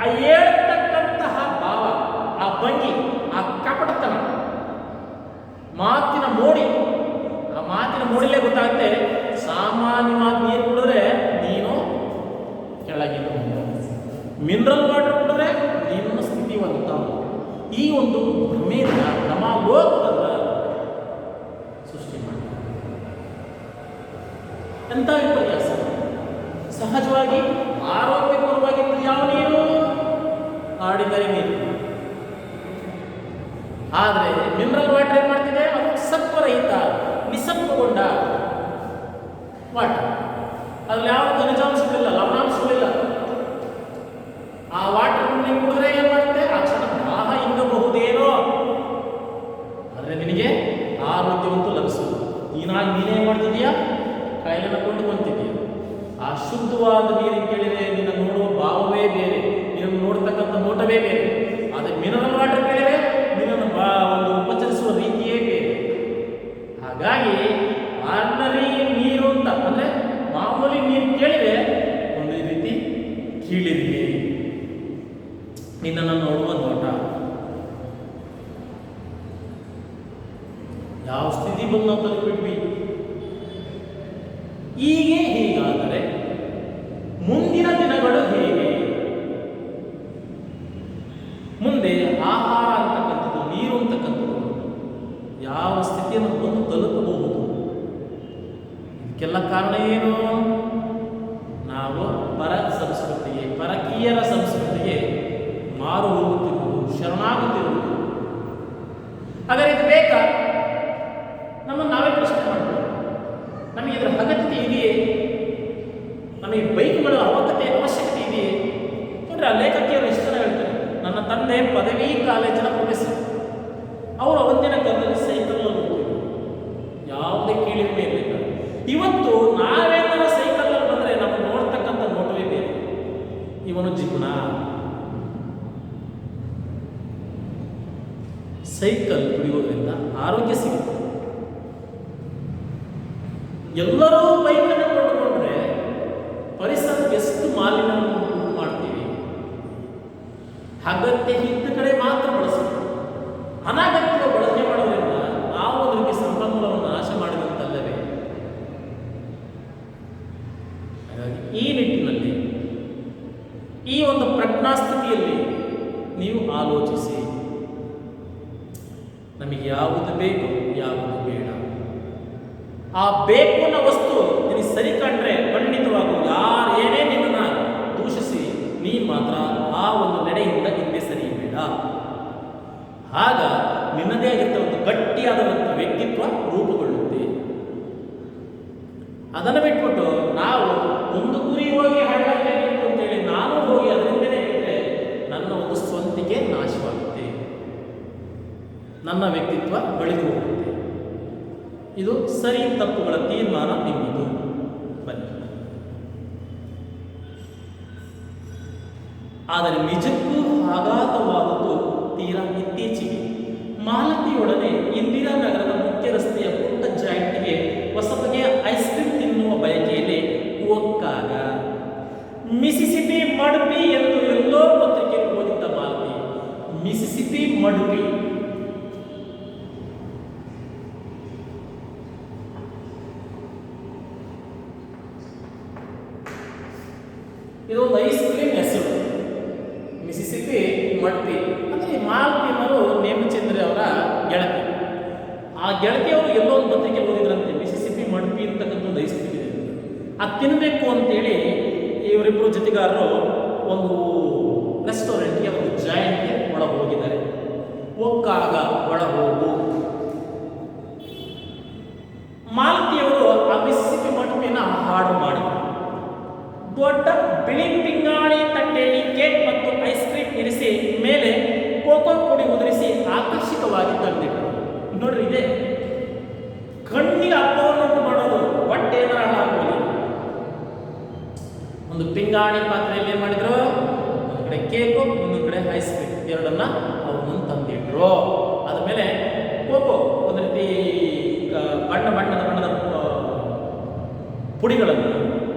ಆ ಹೇಳ್ತಕ್ಕಂತಹ ಭಾವ, ಆ ಭಂಗಿ, ಆ ಕಪಟತನ, ಮಾತಿನ ಮೋಡಿ, ಆ ಮಾತಿನ ಮೋಡಿಲೇ ಗೊತ್ತಾಗುತ್ತೆ. ಸಾಮಾನ್ಯವಾಗಿ ನೀರು ಕುಡಿದ್ರೆ ನೀನು ಕೆಳಗಿನ ಮಿನರಲ್ ವಾಟರ್ ಕುಡಿದ್ರೆ ನಿನ್ನ ಸ್ಥಿತಿವಂತ. ಈ ಒಂದು ಭ್ರಮೆಯಿಂದ ನಮ್ಮ ಲೋಕದ ಸೃಷ್ಟಿ ಮಾಡಿ ಎಂಥ ವಿಪರ್ಯಾಸ. ಸಹಜವಾಗಿ ಆರೋಗ್ಯಪೂರ್ವವಾಗಿದ್ದು ಯಾವ ನೀರು? ಆರ್ಡಿನರಿ ನೀರು. ಆದರೆ ಮಿನರಲ್ ವಾಟರ್ ಏನು ಮಾಡ್ತಿದೆ? ಅದು ಸತ್ವರಹಿತ, ನಿಸತ್ವಗೊಂಡ ವಾಟರ್. ಅದ್ರಲ್ಲಿ ಯಾವ ಖನಿಜಾಂಶಗಳಿಲ್ಲ, ಲವಣಾಂಶಗಳಿಲ್ಲ. ಆ ವಾಟರ್ ನೀವು ಕುಡಿದ್ರೆ ಏನು ಮಾಡುತ್ತೆ? ಆ ಕ್ಷಣ ದಾಹ ಇಂಗಬಹುದೇನೋ, ಆದರೆ ನಿನಗೆ ಆರೋಗ್ಯವಂತೂ ಲಭಿಸುವುದು. ನೀನೇನು ಮಾಡ್ತಿದೀಯಾ? ಕಾಯಿಲೆನ ಕೊಂಡುಕೊಂತಿದೀಯ. ಆ ಶುದ್ಧವಾದ ನೀರು ಕೇಳಿದರೆ ನಿನ್ನ ನೋಡುವ ಭಾವವೇ ಬೇರೆ, ನಿನ್ನನ್ನು ನೋಡ್ತಕ್ಕಂಥ ನೋಟವೇ ಬೇರೆ. ಆದರೆ ಮಿನರಲ್ ವಾಟರ್ ಕೇಳಿದರೆ ನಿನ್ನನ್ನು ಒಂದು ಉಪಚರಿಸುವ ರೀತಿಯೇ ಬೇರೆ. ಹಾಗಾಗಿ ಆರ್ಡಿನರಿ ನೀರು ಅಂತ ಅಂದರೆ ಮಾಮೂಲಿ ನೀರು ಕೇಳಿದರೆ ಒಂದು ರೀತಿ ಕೀಳಿರಿಗೆ ನಿನ್ನನ್ನು ನೋಡುವ ನೋಟ. ಯಾವ ಸ್ಥಿತಿ ಬಂದು ನಾವು ತಲುಪಿದ್ವಿ? ಹೀಗಾದರೆ ಮುಂದಿನ ದಿನಗಳು ಹೇಗೆ? ಮುಂದೆ ಆಹಾರ ಅಂತಕ್ಕಂಥದ್ದು, ನೀರು ಅಂತಕ್ಕಂಥದ್ದು ಯಾವ ಸ್ಥಿತಿಯನ್ನು ಬಂದು ತಲುಪಬಹುದು? ಇದಕ್ಕೆಲ್ಲ ಕಾರಣ ಏನು? ನಾವು ಪರ ಸಂಸ್ಕೃತಿಗೆ, ಪರಕೀಯರ ಸಂಸ್ಕೃತಿಗೆ ಮಾರು ಹೋಗುತ್ತಿರುವುದು, ಶರಣಾಗುತ್ತಿರುವುದು. ಹಾಗಾದ್ರೆ ಇದು ಬೇಕಾ? ನಮ್ಮನ್ನು ನಾವೇ ಪ್ರಶ್ನೆ ಮಾಡ್ಬೋದು. ನಮಗೆ ಇದರ ಅಗತ್ಯತೆ ಇದೆಯೇ? ನಮಗೆ ಬೈಕ್ಗಳ ಅವಶ್ಯಕತೆ ಇದೆಯೇ? ನೋಡ್ರಿ, ಆ ಲೇಖಕಿಯರು ಎಷ್ಟು ಜನ ಹೇಳ್ತಾರೆ. ನನ್ನ ತಂದೆ ಪದವಿ ಕಾಲೇಜಿನ ಪ್ರೊಫೆಸರ್. ಅವರು ಅವತ್ತಿನ ಕಾಲದಲ್ಲಿ ಸೈಕಲ್ನಲ್ಲಿ ಹೋಗ್ತಿದ್ರು, ಯಾವುದೇ ಕೀಳಿಮೆ ಇರಲಿಲ್ಲ. ಇವತ್ತು ನಾವೇನಾರ ಸೈಕಲ್ನಲ್ಲಿ ಬಂದರೆ ನಮಗೆ ನೋಡ್ತಕ್ಕಂಥ ನೋಟವೇ ಬೇರೆ. ಇವನು ಜಿಗುಣ. ಸೈಕಲ್ ಕುಡಿಯೋದ್ರಿಂದ ಆರೋಗ್ಯ ಸಿಗುತ್ತೆ. ಎಲ್ಲರೂ ಬೈಕನ್ನು ಕೊಂಡುಕೊಂಡ್ರೆ ಪರಿಸರಕ್ಕೆ ಎಷ್ಟು ಮಾಲಿನ್ಯವನ್ನು ಉಂಟು ಮಾಡ್ತೀವಿ. ಅಗತ್ಯ ಇದ್ದ ಕಡೆ ಮಾತ್ರ ಬಳಸಬೇಕು. ಅನಗತ್ಯ ಬಳಕೆ ಮಾಡೋದ್ರಿಂದ ನಾವು ಅದಕ್ಕೆ ಸಂಪನ್ಮೂಲವನ್ನು ನಾಶ ಮಾಡಿದಂತಲ್ಲವೇ? ಹಾಗಾಗಿ ಈ ನಿಟ್ಟಿನಲ್ಲಿ, ಈ ಒಂದು ಪ್ರಜ್ಞಾಸ್ಥಿತಿಯಲ್ಲಿ ನೀವು ಆಲೋಚಿಸಿ, ನಮಗೆ ಯಾವುದು ಬೇಕು, ಯಾವುದು ಬೇಡ. ಆ ಬೇಕು ಅನ್ನೋ ವಸ್ತು ನಿನಗೆ ಸರಿ ಕಂಡ್ರೆ ಖಂಡಿತವಾಗೂ ಯಾರು ಏನೇ ನಿನ್ನನ್ನು ದೂಷಿಸಿ ನೀ ಮಾತ್ರ ಆ ಒಂದು ನಡೆಯಿಂದ ಹಿಂದೆ ಸರಿಯಬೇಡ. ಆಗ ನಿನ್ನದೇ ಆಗಿರ್ತಕ್ಕಂಥ ಒಂದು ಗಟ್ಟಿಯಾದಂಥ ವ್ಯಕ್ತಿತ್ವ ರೂಪುಗೊಳ್ಳುತ್ತೆ. ಅದನ್ನು ಬಿಟ್ಬಿಟ್ಟು ನಾವು ಒಂದು ಗುರಿ ಹೋಗಿ ಹಾಡಬೇಕು ಅಂತೇಳಿ ನಾನು ಹೋಗಿ ಅದರಿಂದನೇ ಇದ್ದರೆ ನನ್ನ ಒಂದು ಸ್ವಂತಿಕೆ ನಾಶವಾಗುತ್ತೆ, ನನ್ನ ವ್ಯಕ್ತಿತ್ವ ಬೆಳೆದು ಹೋಗುತ್ತೆ. ಇದು ಸರಿ ತಪ್ಪುಗಳ ತೀರ್ಮಾನ ನಿಮ್ಮದು. ಬನ್ನಿ. ಆದರೆ ನಿಜಕ್ಕೂ ಆಘಾತವಾದದ್ದು ತೀರಾ ಇತ್ತೀಚೆಗೆ ಮಾಲತಿಯೊಡನೆ ಇಂದಿರಾನಗರದ ಮುಖ್ಯ ರಸ್ತೆಯ ಪುಟ್ಟ ಜಾಯಿಂಟ್ಗೆ ಹೊಸ ಬಗೆಯ ಐಸ್ ಕ್ರೀಮ್ ತಿನ್ನುವ ಬಯಕೆಯಲ್ಲಿ ಹೋಗಾಗ ಮಿಸಿಸಿಪಿ ಮಡುಪಿ ಎಂದು ಎಲ್ಲೋ ಪತ್ರಿಕೆಯಲ್ಲಿ ಓದಿದ್ದ ಮಾಲತಿ. ಮಿಸಿಸಿಪಿ ಮಡುಪಿ, ಇದೊಂದು ಐಸ್ ಕ್ರೀಮ್ ಹೆಸರು. ಮಿಸಿಸಿಪಿ ಮಡುಪಿ ಅಂದರೆ ಮಾಲ್ತಿನವರು ನೇಮಚಂದ್ರ ಅವರ ಗೆಳತಿ. ಆ ಗೆಳತಿಯವರು ಎಲ್ಲೋ ಒಂದು ಪತ್ರಿಕೆ ಓದಿದ್ರಂತೆ, ಮಿಸಿಸಿಪಿ ಮಡುಪಿ ಅಂತಕ್ಕಂಥ ಒಂದು ಐಸ್ ಕ್ರೀಮ್ ಇದೆ, ಅದು ತಿನ್ನಬೇಕು ಅಂತೇಳಿ ಇವರಿಬ್ಬರು ಜೊತೆಗಾರರು ಒಂದು ರೆಸ್ಟೋರೆಂಟ್ಗೆ, ಒಂದು ಜಾಯಿಂಟ್ಗೆ ಒಳ ಹೋಗಿದ್ದಾರೆ. ಹೋಗಾಗ ಒಳ ಹೋಗು ಮಾಲತಿಯವರು ಆ ಮಿಸಿಸಿಪಿ ಮಡುಪಿನ ಹಾಡು ಮಾಡಿದರು. ದೊಡ್ಡ ಬಿಳಿ ಪಿಂಗಾಣಿ ತಟ್ಟೆಯಲ್ಲಿ ಕೇಕ್ ಮತ್ತು ಐಸ್ ಕ್ರೀಮ್ ಇರಿಸಿ ಮೇಲೆ ಕೋಕೋ ಪುಡಿ ಉದುರಿಸಿ ಆಕರ್ಷಕವಾಗಿ ತಂದಿಟ್ಟರು. ನೋಡ್ರಿ, ಇದೆ ಕಣ್ಣಿಗೆ ಹಬ್ಬವನ್ನುಂಟು ಮಾಡೋದು. ಹೊಟ್ಟೆ ಏನಾರ ಹಾಕೋದು. ಒಂದು ಪಿಂಗಾಣಿ ಪಾತ್ರೆಯಲ್ಲಿ ಏನ್ ಮಾಡಿದ್ರು, ಒಂದು ಕಡೆ ಕೇಕು, ಇನ್ನೊಂದು ಕಡೆ ಐಸ್ ಕ್ರೀಮ್, ಎರಡನ್ನ ಅವ್ರು ಮುಂದೆ ತಂದಿಟ್ರು. ಅದ ಮೇಲೆ ಕೋಕೋ, ಒಂದು ರೀತಿ ಬಣ್ಣದ ಪುಡಿಗಳನ್ನು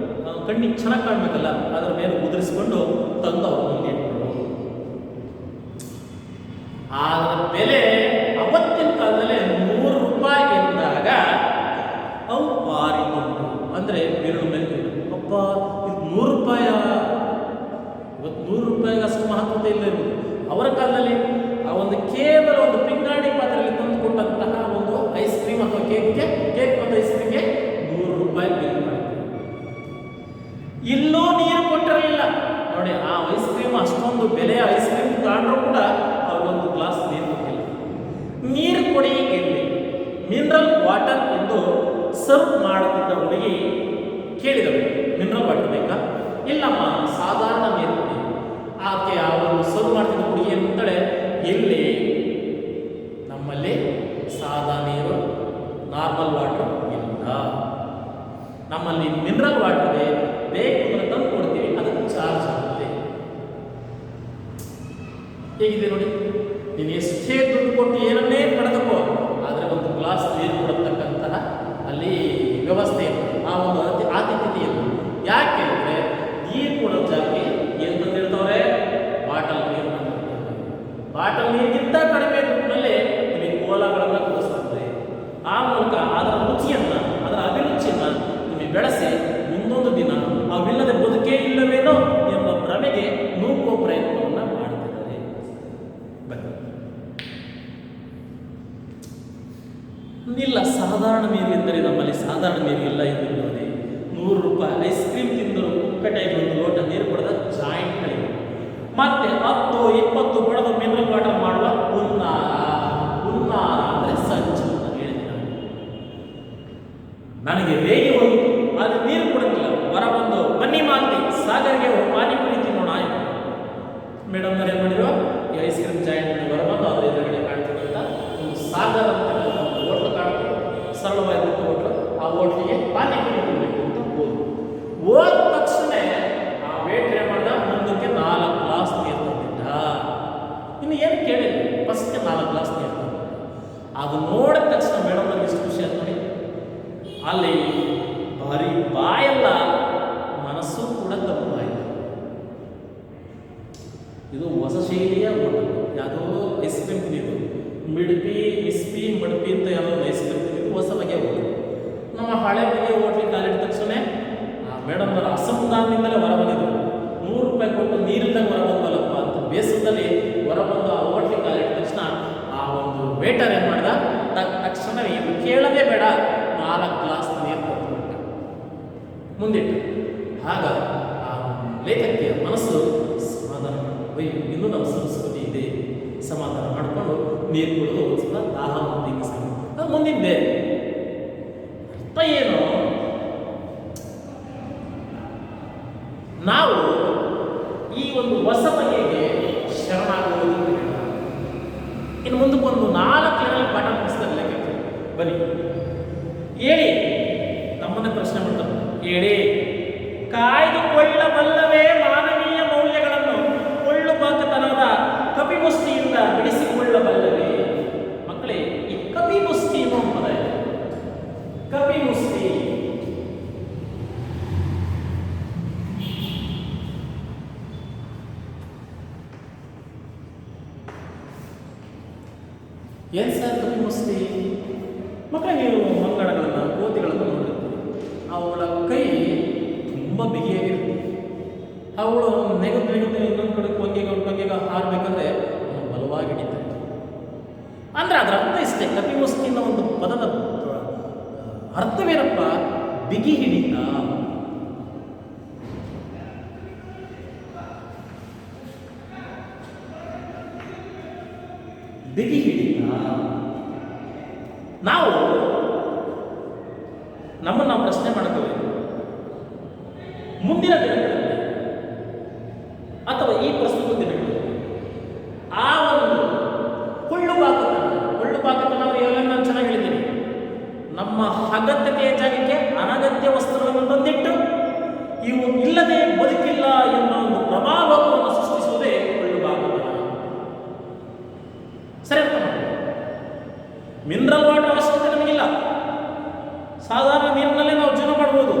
ಕಣ್ಣಿಗೆ ಚೆನ್ನಾಗಿ ಕಾಣಬೇಕಲ್ಲ, ಅದರ ಮೇಲೆ ಉದುರಿಸಿಕೊಂಡು ತಂದು ಅವ್ರ ಮುಂದೆ ಇಟ್ಟರು. ಅದರ ಬೆಲೆ ಅವತ್ತಿನ ಕಾಲದಲ್ಲಿ 100 ರೂಪಾಯಿ ಎಂದಾಗ ಅವು ಭಾರಿ ದುಡ್ಡು. ಅಂದರೆ ಬೆರಳು ಮೇಲೆ ಅಪ್ಪ, ಇದು 100 ರೂಪಾಯ. ಇವತ್ತು 100 ರೂಪಾಯಿಗೆ ಅಷ್ಟು ಮಹತ್ವತೆ ಇಲ್ಲ ಇರುವುದು. ಅವರ ಕಾಲದಲ್ಲಿ ಆ ಒಂದು ಕೇವಲ ಒಂದು ಪಿಂಗಾಣಿ ಪಾತ್ರೆಯಲ್ಲಿ ತಂದು ಕೊಟ್ಟಂತಹ ಒಂದು ಐಸ್ ಕ್ರೀಮ್ ಅಥವಾ ಕೇಕ್ ಮತ್ತು ಐಸ್ ಕ್ರೀಮ್ಗೆ 100 ರೂಪಾಯಿ ಬಿಲ್ ಮಾಡಿದ್ರು. ಇಲ್ಲೂ ನೀರು ಕೊಟ್ಟಿರಲಿಲ್ಲ ನೋಡಿ. ಆ ಐಸ್ ಕ್ರೀಮ್ ಅಷ್ಟೊಂದು ಬೆಲೆಯ ಐಸ್ ಕ್ರೀಮ್ ತಗೊಂಡ್ರು ಕೂಡ ಅವ್ರಿಗೊಂದು ಗ್ಲಾಸ್ ನೀರು ಕೊಟ್ಟಿಲ್ಲ. ನೀರು ಕೊಡಿ ಎಲ್ಲಿ, ಮಿನರಲ್ ವಾಟರ್ ಎಂದು ಸರ್ವ್ ಮಾಡುತ್ತಿದ್ದ ಹುಡುಗಿ ಕೇಳಿದಳು, ಮಿನರಲ್ ವಾಟರ್ ಬೇಕಾ? ಇಲ್ಲಮ್ಮ, ಸಾಧಾರಣ ನೀರು ಕೊಡಿ. ಆಕೆ ಆ ಒಂದು ಸರ್ವ್ ಮಾಡ್ತಿದ್ದ ಹುಡುಗಿ ಏನಂತಾಳೆ, ಎಲ್ಲಿ ನಮ್ಮಲ್ಲಿ ಸಾದಾ ನೀರು, ನಾರ್ಮಲ್ ವಾಟರ್ ಇಲ್ಲ, ನಮ್ಮಲ್ಲಿ ಮಿನರಲ್ ವಾಟರ್ ಬೇಕು ಅಂದ್ರೆ ತಂದು ಕೊಡ್ತೀವಿ, ಅದಕ್ಕೆ ಚಾರ್ಜ್ ಆಗುತ್ತೆ. ಹೇಗಿದೆ ನೋಡಿ, ನೀನು ಎಷ್ಟೇ ದುಡ್ಡು ಕೊಟ್ಟು ಏನನ್ನೇ ಪಡೆದುಕೋ, ಆದರೆ ಒಂದು ಗ್ಲಾಸ್ ನೀರು ಕೊಡತಕ್ಕಂತಹ ಅಲ್ಲಿ ವ್ಯವಸ್ಥೆ ಇಲ್ಲ, ಆ ಒಂದು ಆತಿಥ್ಯತೆ ಇಲ್ಲ. ಯಾಕೆ ಅಂದರೆ ನೀರು ಕೊಡೋ ಜಾಗಕ್ಕೆ ಏನು ತಂದಿರ್ತಾವ್ರೆ, ಬಾಟಲ್ ನೀರು. ಬಾಟಲ್ ನೀರಿಗಿಂತ ಕಡಿಮೆ ದುಡ್ಡಿನಲ್ಲಿ ನಿಮಗೆ ಕೋಲಾಗಳನ್ನು ಕೊಡಿಸ್ತಾರೆ. ಆ ಮೂಲಕ ಅದರ ರುಚಿಯನ್ನು, ಅದರ ಅಭಿರುಚಿಯನ್ನು ನಿಮಗೆ ಬೆಳೆಸಿ ಮುಂದೊಂದು ದಿನ ಅವಿಲ್ಲದೆ ಬದುಕೇ ಇಲ್ಲವೇನೋ ಎಂಬ ಭ್ರಮೆಗೆ ನೂಕುವ ಪ್ರಯತ್ನವನ್ನು ಮಾಡ್ತಿದ್ದಾರೆ. ಇಲ್ಲ, ಸಾಧಾರಣ ನೀರು ಎಂದರೆ ನಮ್ಮಲ್ಲಿ ಸಾಧಾರಣ ನೀರು ಇಲ್ಲ ಎಂದು ನೋಡಿ. 100 ರೂಪಾಯಿ ಐಸ್ ಕ್ರೀಮ್ ತಿಂದರು ಕುಕ್ಕಟೆಗೆ ಒಂದು ಲೋಟ ನೀರು ಕೊಡದ ಜಾಯಿಂಟ್ಗಳಿವೆ. ಮತ್ತೆ 10-20 ಕೊಡದ ಮಿನರಲ್ ವಾಟರ್ ಮಾಡುವ ಹುನ್ನಾರ ನನಗೆ ರೇಗಿ ಹೋಯಿತು, ಆದರೆ ನೀರು ಕೊಡಲಿಲ್ಲ. ಹೊರ ಬಂದು ಬನ್ನಿ ಮಾಲ್ತಿ ಸಾಗರ್ಗೆ ಪಾನಿಪುರಿ ತಿನ್ನೋಣ ಆಯ್ತು. ಮೇಡಮ್ ಏನು ಮಾಡಿದ್ರು, ಈ ಐಸ್ ಕ್ರೀಮ್ ಜಾಯಿಂಟ್ ಹೊರ ಬಂದು ಅವ್ರ ಎದುರುಗಡೆ ಕಾಣ್ತಿದ್ದಂತ ಒಂದು ಸಾಗರ್ ಅಂತ ಒಂದು ಹೋಟ್ಲು ಕಾಣ್ತು. ಸರಳವಾಗಿ ಬಿಟ್ಟು ಆ ಹೋಟ್ಲಿಗೆ ಪಾನಿಪುರಿ ತಿನ್ನಬೇಕು ಅಂತ ಹೋದ ತಕ್ಷಣ ಆ ವೇಟ್ರೆ ಮಾಡಿದ, ಮುಂದಕ್ಕೆ 4 ಗ್ಲಾಸ್ ನೀರು ತಂದಿದ್ದ. ಇನ್ನು ಏನು ಕೇಳಿಲ್ಲ, ಫಸ್ಟ್ಗೆ 4 ಗ್ಲಾಸ್ ನೀರು ತಂದ. ಅದು ನೋಡಿದ ತಕ್ಷಣ ಮೇಡಮ್ ನನಗೆ ಇಷ್ಟು ಖುಷಿ ಆಯ್ತು ನೋಡಿ. ಅಲ್ಲಿ ಭಾರಿ ಬಾಯಲ್ಲ, ಮನಸ್ಸು ಕೂಡ ತಪ್ಪಾಯಿತು. ಇದು ಹೊಸ ಶೈಲಿಯ ಹೋಟೆಲ್. ಯಾವುದೋ ಐಸ್ ಕ್ರೀಮ್ ತಿಂದಿದ್ದು, ಮಿಡ್ಪಿ ಮಿಸ್ಪಿ ಮಡ್ಪಿ ಅಂತ ಯಾವುದೋ ಐಸ್ ಕ್ರೀಮ್ ತಿಂದಿದ್ದು, ಹೊಸ ಬಗೆಯ ಹೋಟೆಲ್. ನಮ್ಮ ಹಳೆ ಬಗೆಯ ಹೋಟ್ಲಿಗೆ ಕಾಲಿಟ್ಟ ತಕ್ಷಣ ಆ ಮೇಡಮ್ನವರ ಅಸಮಾಧಾನದಿಂದಲೇ ಹೊರ ಬಂದಿದ್ರು. 100 ರೂಪಾಯಿ ಕೊಟ್ಟು ನೀರಿಲ್ದಂಗೆ ಹೊರ ಬಂದವಲ್ಲಪ್ಪ ಅಂತ ಬೇಸದಲ್ಲಿ ಹೊರ ಬಂದು ಆ ಹೋಟ್ಲಿಗೆ ಕಾಲಿಟ್ಟ ತಕ್ಷಣ ಆ ಒಂದು ವೇಟರ್ ಏನು ಮಾಡ್ದ, ತಕ್ಷಣ ಏನು ಕೇಳದೇ ಬೇಡ 4 ಗ್ಲಾಸ್ ನೀರು ಕೊಟ್ಬಿಟ್ಟ, ಮುಂದಿಟ್ಟು. ಆಗ ಆ ಲೇಖಕಿಯ ಮನಸ್ಸು ಸಮಾಧಾನ ಮಾಡಿ, ಇನ್ನೂ ನಮ್ಮ ಸಂಸ್ಕೃತಿ ಇದೆ, ಸಮಾಧಾನ ಮಾಡಿಕೊಂಡು ನೀರು ಕುಡಿದು ಒಂದ್ಸಲ ದಾಹ ಮುಗಿಸ್ಕೊಂಡು ಮುಂದಿಂದೆ. ಅರ್ಥ ಏನು, ನಾವು ಈ ಒಂದು ಹೊಸ ಬಗೆಗೆ ಶರಣಾಗುವುದು. ಇನ್ನು ಮುಂದಕ್ಕೆ ಒಂದು 4 ಪಾಠ ಮುಗಿಸ್ತಾರೆ ಲೇಖಕರು. ಬನ್ನಿ ಹೇಳಿ, ನಮ್ಮನ್ನೇ ಪ್ರಶ್ನೆ ಮಾಡ್ತಾರೆ. ಹೇಳಿ, ಕಾಯ್ದುಕೊಳ್ಳಬಲ್ಲವೇ ಮಾನವೀಯ ಮೌಲ್ಯಗಳನ್ನು ಕೊಳ್ಳುಬಾಕತನದ ಕಪಿಮುಷ್ಟಿಯಿಂದ ಬಿಡಿಸಿಕೊಳ್ಳಬಲ್ಲವೇ? ಮಕ್ಕಳೇ, ಈ ಕಪಿಮುಷ್ಟಿ ಅನ್ನೋ ಪದ ಇದೆ. ಕಪಿಮುಷ್ಟಿ ಏನು ಸರ್ ಕಪಿಮುಷ್ಟಿ? ಮಕ್ಕಳೇ, ನೀವು ಮಂಗಳಗಳನ್ನು ಕೋತಿಗಳನ್ನು ನೋಡಿರ್ತೀವಿ. ಅವಳ ಕೈ ತುಂಬ ಬಿಗಿಯಾಗಿರುತ್ತೆ. ಅವಳು ನೆಗೆದು ಇನ್ನೊಂದು ಕಡೆ ಕೊಂಗೆಗೆ ಹಾರಬೇಕಂದ್ರೆ ಬಲವಾಗಿ ಹಿಡಿತಾರೆ. ಅಂದರೆ ಅದರ ಅರ್ಥ ಇಷ್ಟೇ. ಕಪಿಮುಷ್ಟಿ ಅನ್ನೋ ಒಂದು ಪದದ ಅರ್ಥವೇನಪ್ಪ? ಬಿಗಿ ಹಿಡಿತ. ಬಿಗಿ ಹಿಡಿತ. ನಾವು ನಮ್ಮನ್ನು ನಾವು ಪ್ರಶ್ನೆ ಮಾಡ್ಕೋಬೇಕು. ಮುಂದಿನ ದಿನಗಳಲ್ಲಿ ಅಥವಾ ಈ ಪ್ರಸ್ತುತ ದಿನಗಳಲ್ಲಿ ಆ ಒಂದು ಕೊಳ್ಳುಬಾಕತನ ಎಲ್ಲ ನಾನು ಚೆನ್ನಾಗಿ ಹೇಳಿದ್ದೀನಿ. ನಮ್ಮ ಅಗತ್ಯತೆಯ ಜಾಗಕ್ಕೆ ಅನಗತ್ಯ ವಸ್ತುಗಳನ್ನು ತಂದಿಟ್ಟು ಇವು ಇಲ್ಲದೆ ಬದುಕಿಲ್ಲ ಎಂಬ ಒಂದು ಪ್ರಭಾವವನ್ನು ಸೃಷ್ಟಿಸುವುದೇ ಕೊಳ್ಳುಬಾಕತನ. ಸರಿ ಅರ್ಥ ಮಾಡಿ. ಮಿನರಲ್ ವಾಟರ್ ಅವಶ್ಯಕತೆ ನಮಗಿಲ್ಲ, ಸಾಧಾರಣ ನೀರಿನಲ್ಲೇ ನಾವು ಜೀವನ ಮಾಡ್ಬೋದು.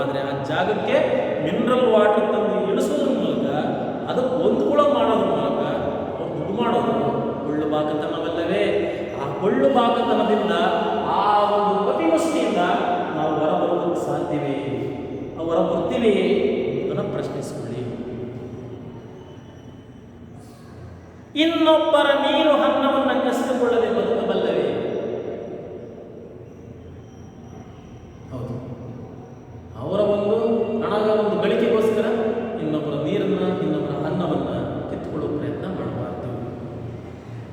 ಆದರೆ ಆ ಜಾಗಕ್ಕೆ ಮಿನರಲ್ ವಾಟರ್ ತಂದು ಇಳಿಸೋದ್ರ ಮೂಲಕ, ಅದಕ್ಕೆ ಹೊಂದ್ಕೊಳ್ಳೋ ಮಾಡೋದ್ರ ಮೂಲಕ ಅವ್ರು ದುಡ್ಡು ಮಾಡೋದು ಕೊಳ್ಳುಬಾಕತನವಲ್ಲವೇ? ಆ ಕೊಳ್ಳುಬಾಕತನದಿಂದ, ಆ ಒಂದು ಕಪಿಮುಷ್ಟಿಯಿಂದ ನಾವು ಹೊರಬರೋದಕ್ಕೆ ಸಾಧ್ಯವೇ? ಹೊರ ಬರ್ತೀವಿ ಅದನ್ನು ಪ್ರಶ್ನಿಸಿಕೊಳ್ಳಿ. ಇನ್ನೊಬ್ಬರ ನೀರು ಅನ್ನವನ್ನು ಕಸಿದುಕೊಳ್ಳದೆ ಬದುಕಬಲ್ಲವೇ? ಹೌದು. ಅವರ ಒಂದು ಹಣದ ಒಂದು ಗಳಿಕೆಗೋಸ್ಕರ ಇನ್ನೊಬ್ಬರ ನೀರನ್ನು, ಇನ್ನೊಬ್ಬರ ಅನ್ನವನ್ನು ಕಿತ್ತುಕೊಳ್ಳುವ ಪ್ರಯತ್ನ ಮಾಡಬಾರ್ದು.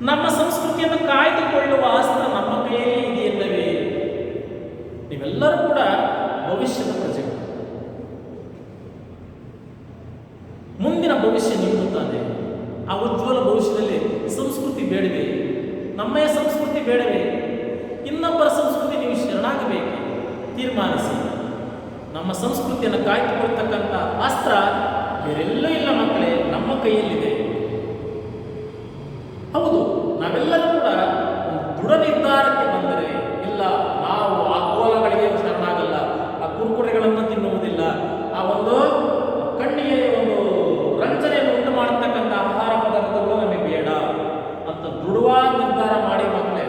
ನಮ್ಮ ಸಂಸ್ಕೃತಿಯನ್ನು ಕಾಯ್ದುಕೊಳ್ಳುವ ಅಸ್ತ್ರ ನಮ್ಮ ಕೈಯಲ್ಲಿ ಇದೆಯಲ್ಲವೇ? ನೀವೆಲ್ಲರೂ ಕೂಡ ಭವಿಷ್ಯದ ಪ್ರಜೆಗಳು. ಮುಂದಿನ ಭವಿಷ್ಯ ನಿಮ್ಮದು ತಾನೆ. ಆ ಉಜ್ವಲ ಭವಿಷ್ಯದಲ್ಲಿ ಸಂಸ್ಕೃತಿ ಬೇಡವೇ? ನಮ್ಮಯ ಸಂಸ್ಕೃತಿ ಬೇಡವೇ? ಇನ್ನೊಬ್ಬರ ಸಂಸ್ಕೃತಿ ನೀವು ಶರಣಾಗಬೇಕು. ತೀರ್ಮಾನಿಸಿ. ನಮ್ಮ ಸಂಸ್ಕೃತಿಯನ್ನು ಕಾಯ್ದುಕೊಳ್ತಕ್ಕಂಥ ಅಸ್ತ್ರ ಬೇರೆಲ್ಲೂ ಇಲ್ಲ ಮಕ್ಕಳೇ, ನಮ್ಮ ಕೈಯಲ್ಲಿದೆ. ಹೌದು, ನಾವೆಲ್ಲರೂ ಕೂಡ ದೃಢ ನಿರ್ಧಾರಕ್ಕೆ ಬಂದರೆ, ಇಲ್ಲ ನಾವು ಆ ಕೋಲಗಳಿಗೆ ಶರಣಾಗಲ್ಲ, ಆ ಕುರುಕುರೆಗಳನ್ನು ತಿನ್ನುವುದಿಲ್ಲ, ಆ ಒಂದು ಕಣ್ಣಿಗೆ ಒಂದು ರಂಜನೆಯನ್ನು ಉಂಟು ಮಾಡತಕ್ಕಂಥ ಆಹಾರ ಪದಾರ್ಥಗಳು ನಮಗೆ ಬೇಡ ಅಂತ ದೃಢವಾದ ನಿರ್ಧಾರ ಮಾಡಿ ಮಕ್ಕಳೇ,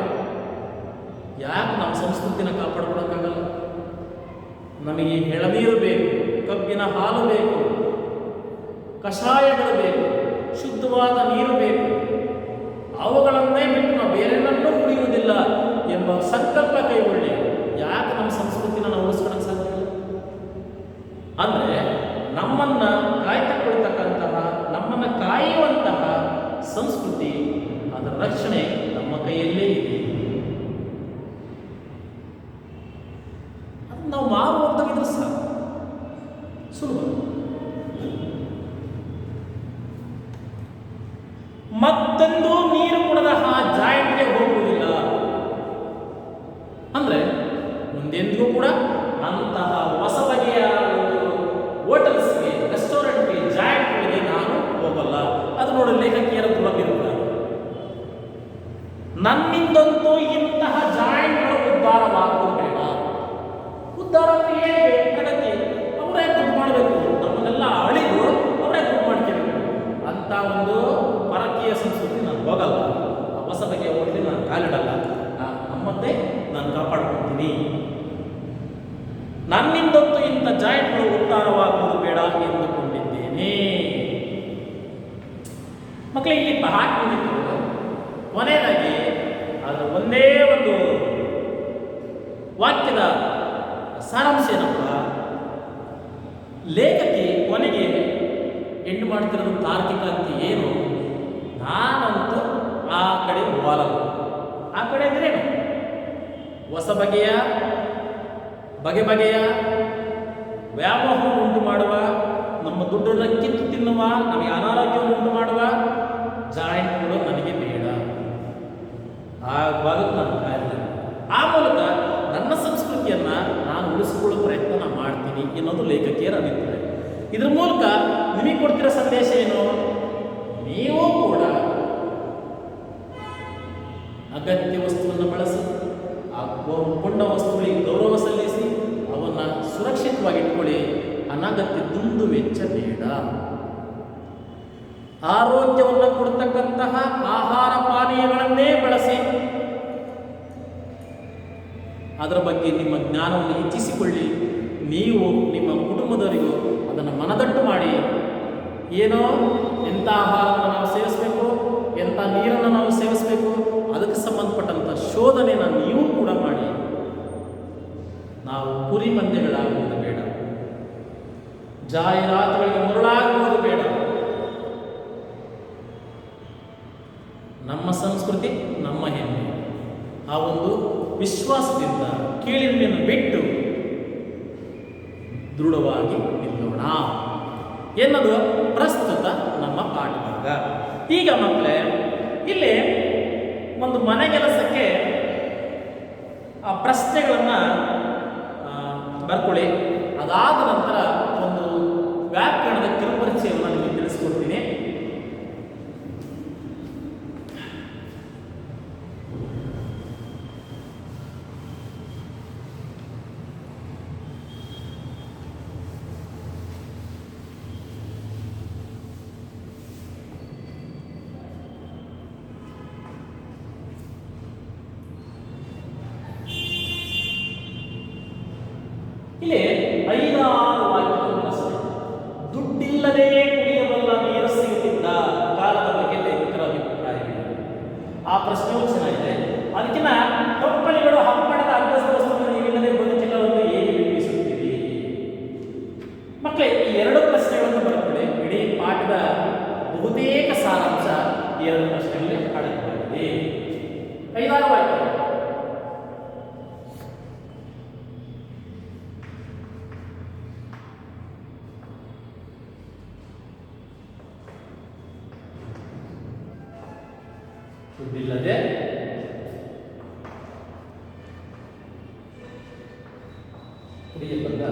ಯಾಕೆ ನಮ್ಮ ಸಂಸ್ಕೃತಿನ ಕಾಪಾಡ್ಕೊಳಕ್ಕಾಗಲ್ಲ? ನಮಗೆ ಎಳನೀರು ಬೇಕು, ಕಬ್ಬಿನ ಹಾಲು ಬೇಕು, ಕಷಾಯಗಳು ಬೇಕು, ಶುದ್ಧವಾದ ನೀರು ಬೇಕು. ಅವುಗಳನ್ನೇ ಬಿಟ್ಟು ನಾವು ಬೇರೆನನ್ನೂ ಕುಡಿಯುವುದಿಲ್ಲ ಎಂಬ ಸಂಕಲ್ಪ ಕೈಗೊಳ್ಳಿ. ಯಾಕೆ ನಮ್ಮ ಸಂಸ್ಕೃತಿನ ನಾವು ಉಳಿಸ್ಕೊಳ್ಳೋಕೆ ಸಾಧ್ಯ ಇಲ್ಲ? ಅಂದರೆ ನಮ್ಮನ್ನು ಕಾಯ್ದುಕೊಳ್ತಕ್ಕಂತಹ, ನಮ್ಮನ್ನು ಕಾಯುವಂತಹ ಸಂಸ್ಕೃತಿ, ಅದರ ರಕ್ಷಣೆ ನಮ್ಮ ಕೈಯಲ್ಲೇ ಇದೆ. ಅದು ನಾನು ಕಾಪಾಡ್ಕೊಳ್ತೀನಿ. ನನ್ನಿಂದಂತೂ ಇಂಥ ಜಾಯಿಂಟ್ಗಳು ಉತ್ತಾರವಾಗುವುದು ಬೇಡ ಎಂದುಕೊಂಡಿದ್ದೇನೆ. ಮಕ್ಕಳಿಗೆ ಇಲ್ಲಿ ಹಾಕಿಬಿಟ್ಟು ಕೊನೆಯದಾಗಿ ಅದರ ಒಂದೇ ಒಂದು ವಾಕ್ಯದ ಸಾರಾಂಶ ಏನಪ್ಪ, ಲೇಖಕಿ ಕೊನೆಗೆ ಎಂಡು ಮಾಡ್ತಿರೋದು ತಾರ್ಕಿಕ ಅಂತ ಏನು, ನಾನಂತೂ ಆ ಕಡೆ ಹೋಗಲ್ಲ. ಆ ಕಡೆ ಅಂದ್ರೇನು, ಹೊಸ ಬಗೆಯ ಬಗೆಯ ವ್ಯಾಮೋಹ ಉಂಟು ಮಾಡುವ, ನಮ್ಮ ದುಡ್ಡನ್ನು ಕಿತ್ತು ತಿನ್ನುವ, ನಮಗೆ ಅನಾರೋಗ್ಯವನ್ನು ಉಂಟು ಮಾಡುವ ಜಾಯಿಂಟ್ಗಳು ನನಗೆ ಬೇಡ. ಆ ಭಾಗಕ್ಕೆ ನಾನು ಕಾಯ್ತೇನೆ. ಆ ಮೂಲಕ ನನ್ನ ಸಂಸ್ಕೃತಿಯನ್ನು ನಾನು ಉಳಿಸಿಕೊಳ್ಳೋ ಪ್ರಯತ್ನ ನಾನು ಮಾಡ್ತೀನಿ ಎನ್ನುವುದು ಲೇಖಕಿಯರ ಅಭಿಪ್ರಾಯ. ಇದ್ರ ಮೂಲಕ ನಿಮಗೆ ಕೊಡ್ತಿರೋ ಸಂದೇಶ ಏನು, ನೀವು ಕೂಡ ಅಗತ್ಯ ವಸ್ತುವನ್ನು ಬಳಸಿ, ಆ ಕೊಂಡ ವಸ್ತುಗಳಿಗೆ ಗೌರವ ಸಲ್ಲಿಸಿ, ಅವನ್ನು ಸುರಕ್ಷಿತವಾಗಿ ಇಟ್ಕೊಳ್ಳಿ. ಅನಗತ್ಯ ದುಂದು ವೆಚ್ಚ ಬೇಡ. ಆರೋಗ್ಯವನ್ನು ಕೊಡ್ತಕ್ಕಂತಹ ಆಹಾರ ಪಾನೀಯಗಳನ್ನೇ ಬಳಸಿ ಅದರ ಬಗ್ಗೆ ನಿಮ್ಮ ಜ್ಞಾನವನ್ನು ಹೆಚ್ಚಿಸಿಕೊಳ್ಳಿ. ನೀವು ನಿಮ್ಮ ಕುಟುಂಬದವರಿಗೂ ಅದನ್ನು ಮನದಟ್ಟು ಮಾಡಿ, ಏನೋ ಎಂಥ ಆಹಾರವನ್ನು ನಾವು ಸೇವಿಸಬೇಕು, ಎಂಥ ನೀರನ್ನು ನಾವು ಸೇವಿಸಬೇಕು, ಅದಕ್ಕೆ ಸಂಬಂಧಪಟ್ಟಂಥ ಶೋಧನೆಯನ್ನು ನೀವು ಕೂಡ ಮಾಡಿ. ನಾವು ಕುರಿ ಮಂದೆಗಳಾಗುವುದು ಬೇಡ, ಜಾಹೀರಾತುಗಳಿಗೆ ಮರುಳಾಗುವುದು ಬೇಡ. ನಮ್ಮ ಸಂಸ್ಕೃತಿ ನಮ್ಮ ಹೆಮ್ಮೆ. ಆ ಒಂದು ವಿಶ್ವಾಸದಿಂದ ಕೀಳಿಮೆಯನ್ನು ಬಿಟ್ಟು ದೃಢವಾಗಿ ನಿಲ್ಲೋಣ ಎನ್ನೋದು ಪ್ರಸ್ತುತ ನಮ್ಮ ಪಾಠಭಾಗ. ಈಗ ಮಕ್ಕಳೇ, ಇಲ್ಲಿ ಒಂದು ಮನೆಗೆಲಸಕ್ಕೆ ಆ ಪ್ರಶ್ನೆಗಳನ್ನು ಬರ್ಕೊಳ್ಳಿ. ಅದಾದ ನಂತರ ಒಂದು ವ್ಯಾಕರಣದ ಕಿರುಪರಿಚಯವನ್ನು ನಿಮಗೆ ತಿಳಿಸ್ಕೊಡ್ತೀನಿ. ಇಲ್ಲಿ 5-6 ವಾಕ್ಯಗಳ ಪ್ರಶ್ನೆ. ದುಡ್ಡಿಲ್ಲದೆ ಕುಡಿಯಬಲ್ಲ ನೀರು ಸಿಗುತ್ತಿದ್ದ ಕಾಲದ ಬಗ್ಗೆ ಲೇಖಕರ ಅಭಿಪ್ರಾಯವಿದೆ. ಆ ಪ್ರಶ್ನೆಯೂ ಚೆನ್ನಾಗಿದೆ. ಅದಕ್ಕಿಂತ ಕಂಪನಿಗಳು ಹಪ್ಪಣದ ಅಗ್ಗದ ವಸ್ತುಗಳನ್ನು ನೀವಿಲ್ಲದೆ ಬದುಕಿಲ್ಲವೆಂದು ಹೇಗೆ ಬಿಂಬಿಸುತ್ತೀರಿ? ಮಕ್ಕಳೇ, ಈ 2 ಪ್ರಶ್ನೆಗಳನ್ನು ಬರ್ಕೊಳ್ಳಿ. ಇಡೀ ಪಾಠದ ಬಹುತೇಕ ಸಾರಾಂಶ ಈ 2 ಪ್ರಶ್ನೆಗಳಲ್ಲಿ ಅಡಕವಾಗಿದೆ. 5-6 ವಾಕ್ಯ. ದುಡ್ಡಿಲ್ಲದೆ ಕುಡಿಯಬಲ್ಲ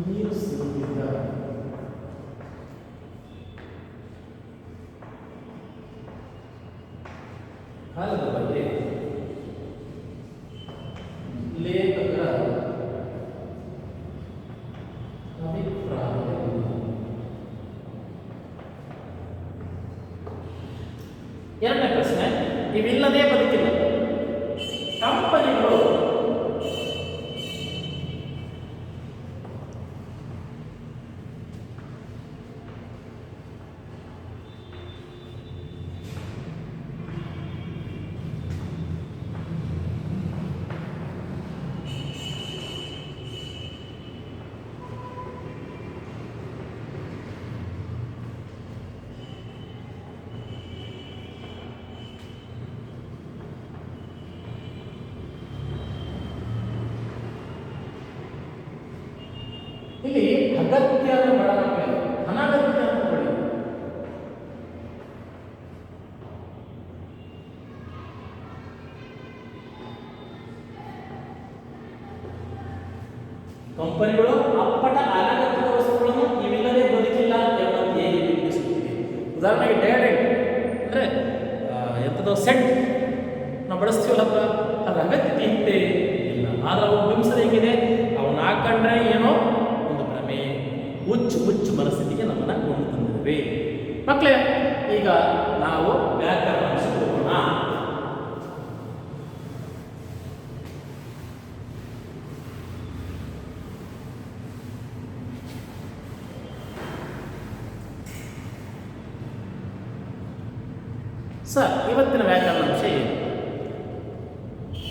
ನೀರು ಸಿಗುತ್ತಿದ್ದ ಕಾಲದ ಬಗ್ಗೆ ಲೇಖಕರ ಅಭಿಪ್ರಾಯ. ಎರಡನೇ ಪ್ರಶ್ನೆ, ಇವಿಲ್ಲದೆ ಬದುಕಿಲ್ಲ. ಕಂಪನಿಗಳು ಇಲ್ಲಿ ಅಗತ್ಯ ಮಾಡಬೇಕು, ಅನಗತ್ಯ ಅಂತ. ಕಂಪನಿಗಳು ಅಪ್ಪಟ ಅನಗತ್ಯ ವಸ್ತುಗಳನ್ನು ಇವಿಲ್ಲದೆ ಬದುಕಿಲ್ಲ ಎಂಬುದು ಹೇಗೆ ಬಿಂಬಿಸುತ್ತಿದೆ? ಉದಾಹರಣೆಗೆ ಡೈರೆಕ್ಟ್ ಅಂದರೆ ಎಂಥದೋ ಸೆಟ್ ನಾವು ಬಳಸ್ತೀವಲ್ಲಪ್ಪ, ಅದ್ರ ಅಗತ್ಯ ಇತ್ತೇ ಇಲ್ಲ. ಆದ್ರೆ ಅವು ಬಿಂಬಿಸೋದು ಹೇಗಿದೆ, ಅವನ್ನ ಹಾಕೊಂಡ್ರೆ ಏನೋ ಒಂದು ಭ್ರಮೆ, ಹುಚ್ಚು ಮನಸ್ಥಿತಿಗೆ ನಮ್ಮನ್ನು ಕೊಂಡು ತಂದಿದ್ದೇವೆ. ಮಕ್ಕಳೇ, ಈಗ ನಾವು ವ್ಯಾಕರಣ ಹೋಗೋಣ. ಸರ್, ಇವತ್ತಿನ ವ್ಯಾಕರಣ ಅಂಶ ಏನು?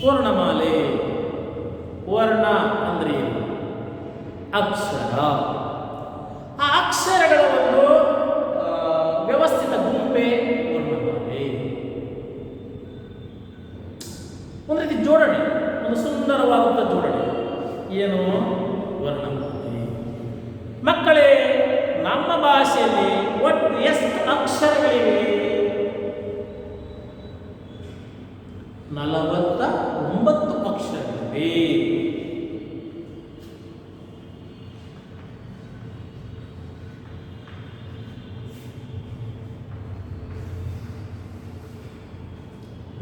ವರ್ಣಮಾಲೆ. ವರ್ಣ ಅಂದ್ರೆ ಏನು? ಅಕ್ಷರ. ಆ ಅಕ್ಷರಗಳ ಒಂದು ವ್ಯವಸ್ಥಿತ ಗುಂಪೆ ವರ್ಣಮಾಲೆ. ಒಂದು ರೀತಿ ಜೋಡಣೆ, ಒಂದು ಸುಂದರವಾದಂಥ ಜೋಡಣೆ. ಏನು? ವರ್ಣಮಾಲೆ. ಮಕ್ಕಳೇ, ನಮ್ಮ ಭಾಷೆಯಲ್ಲಿ ಒಟ್ಟು ಎಷ್ಟು ಅಕ್ಷರಗಳಿವೆ? 49 ಅಕ್ಷರಗಳಿವೆ.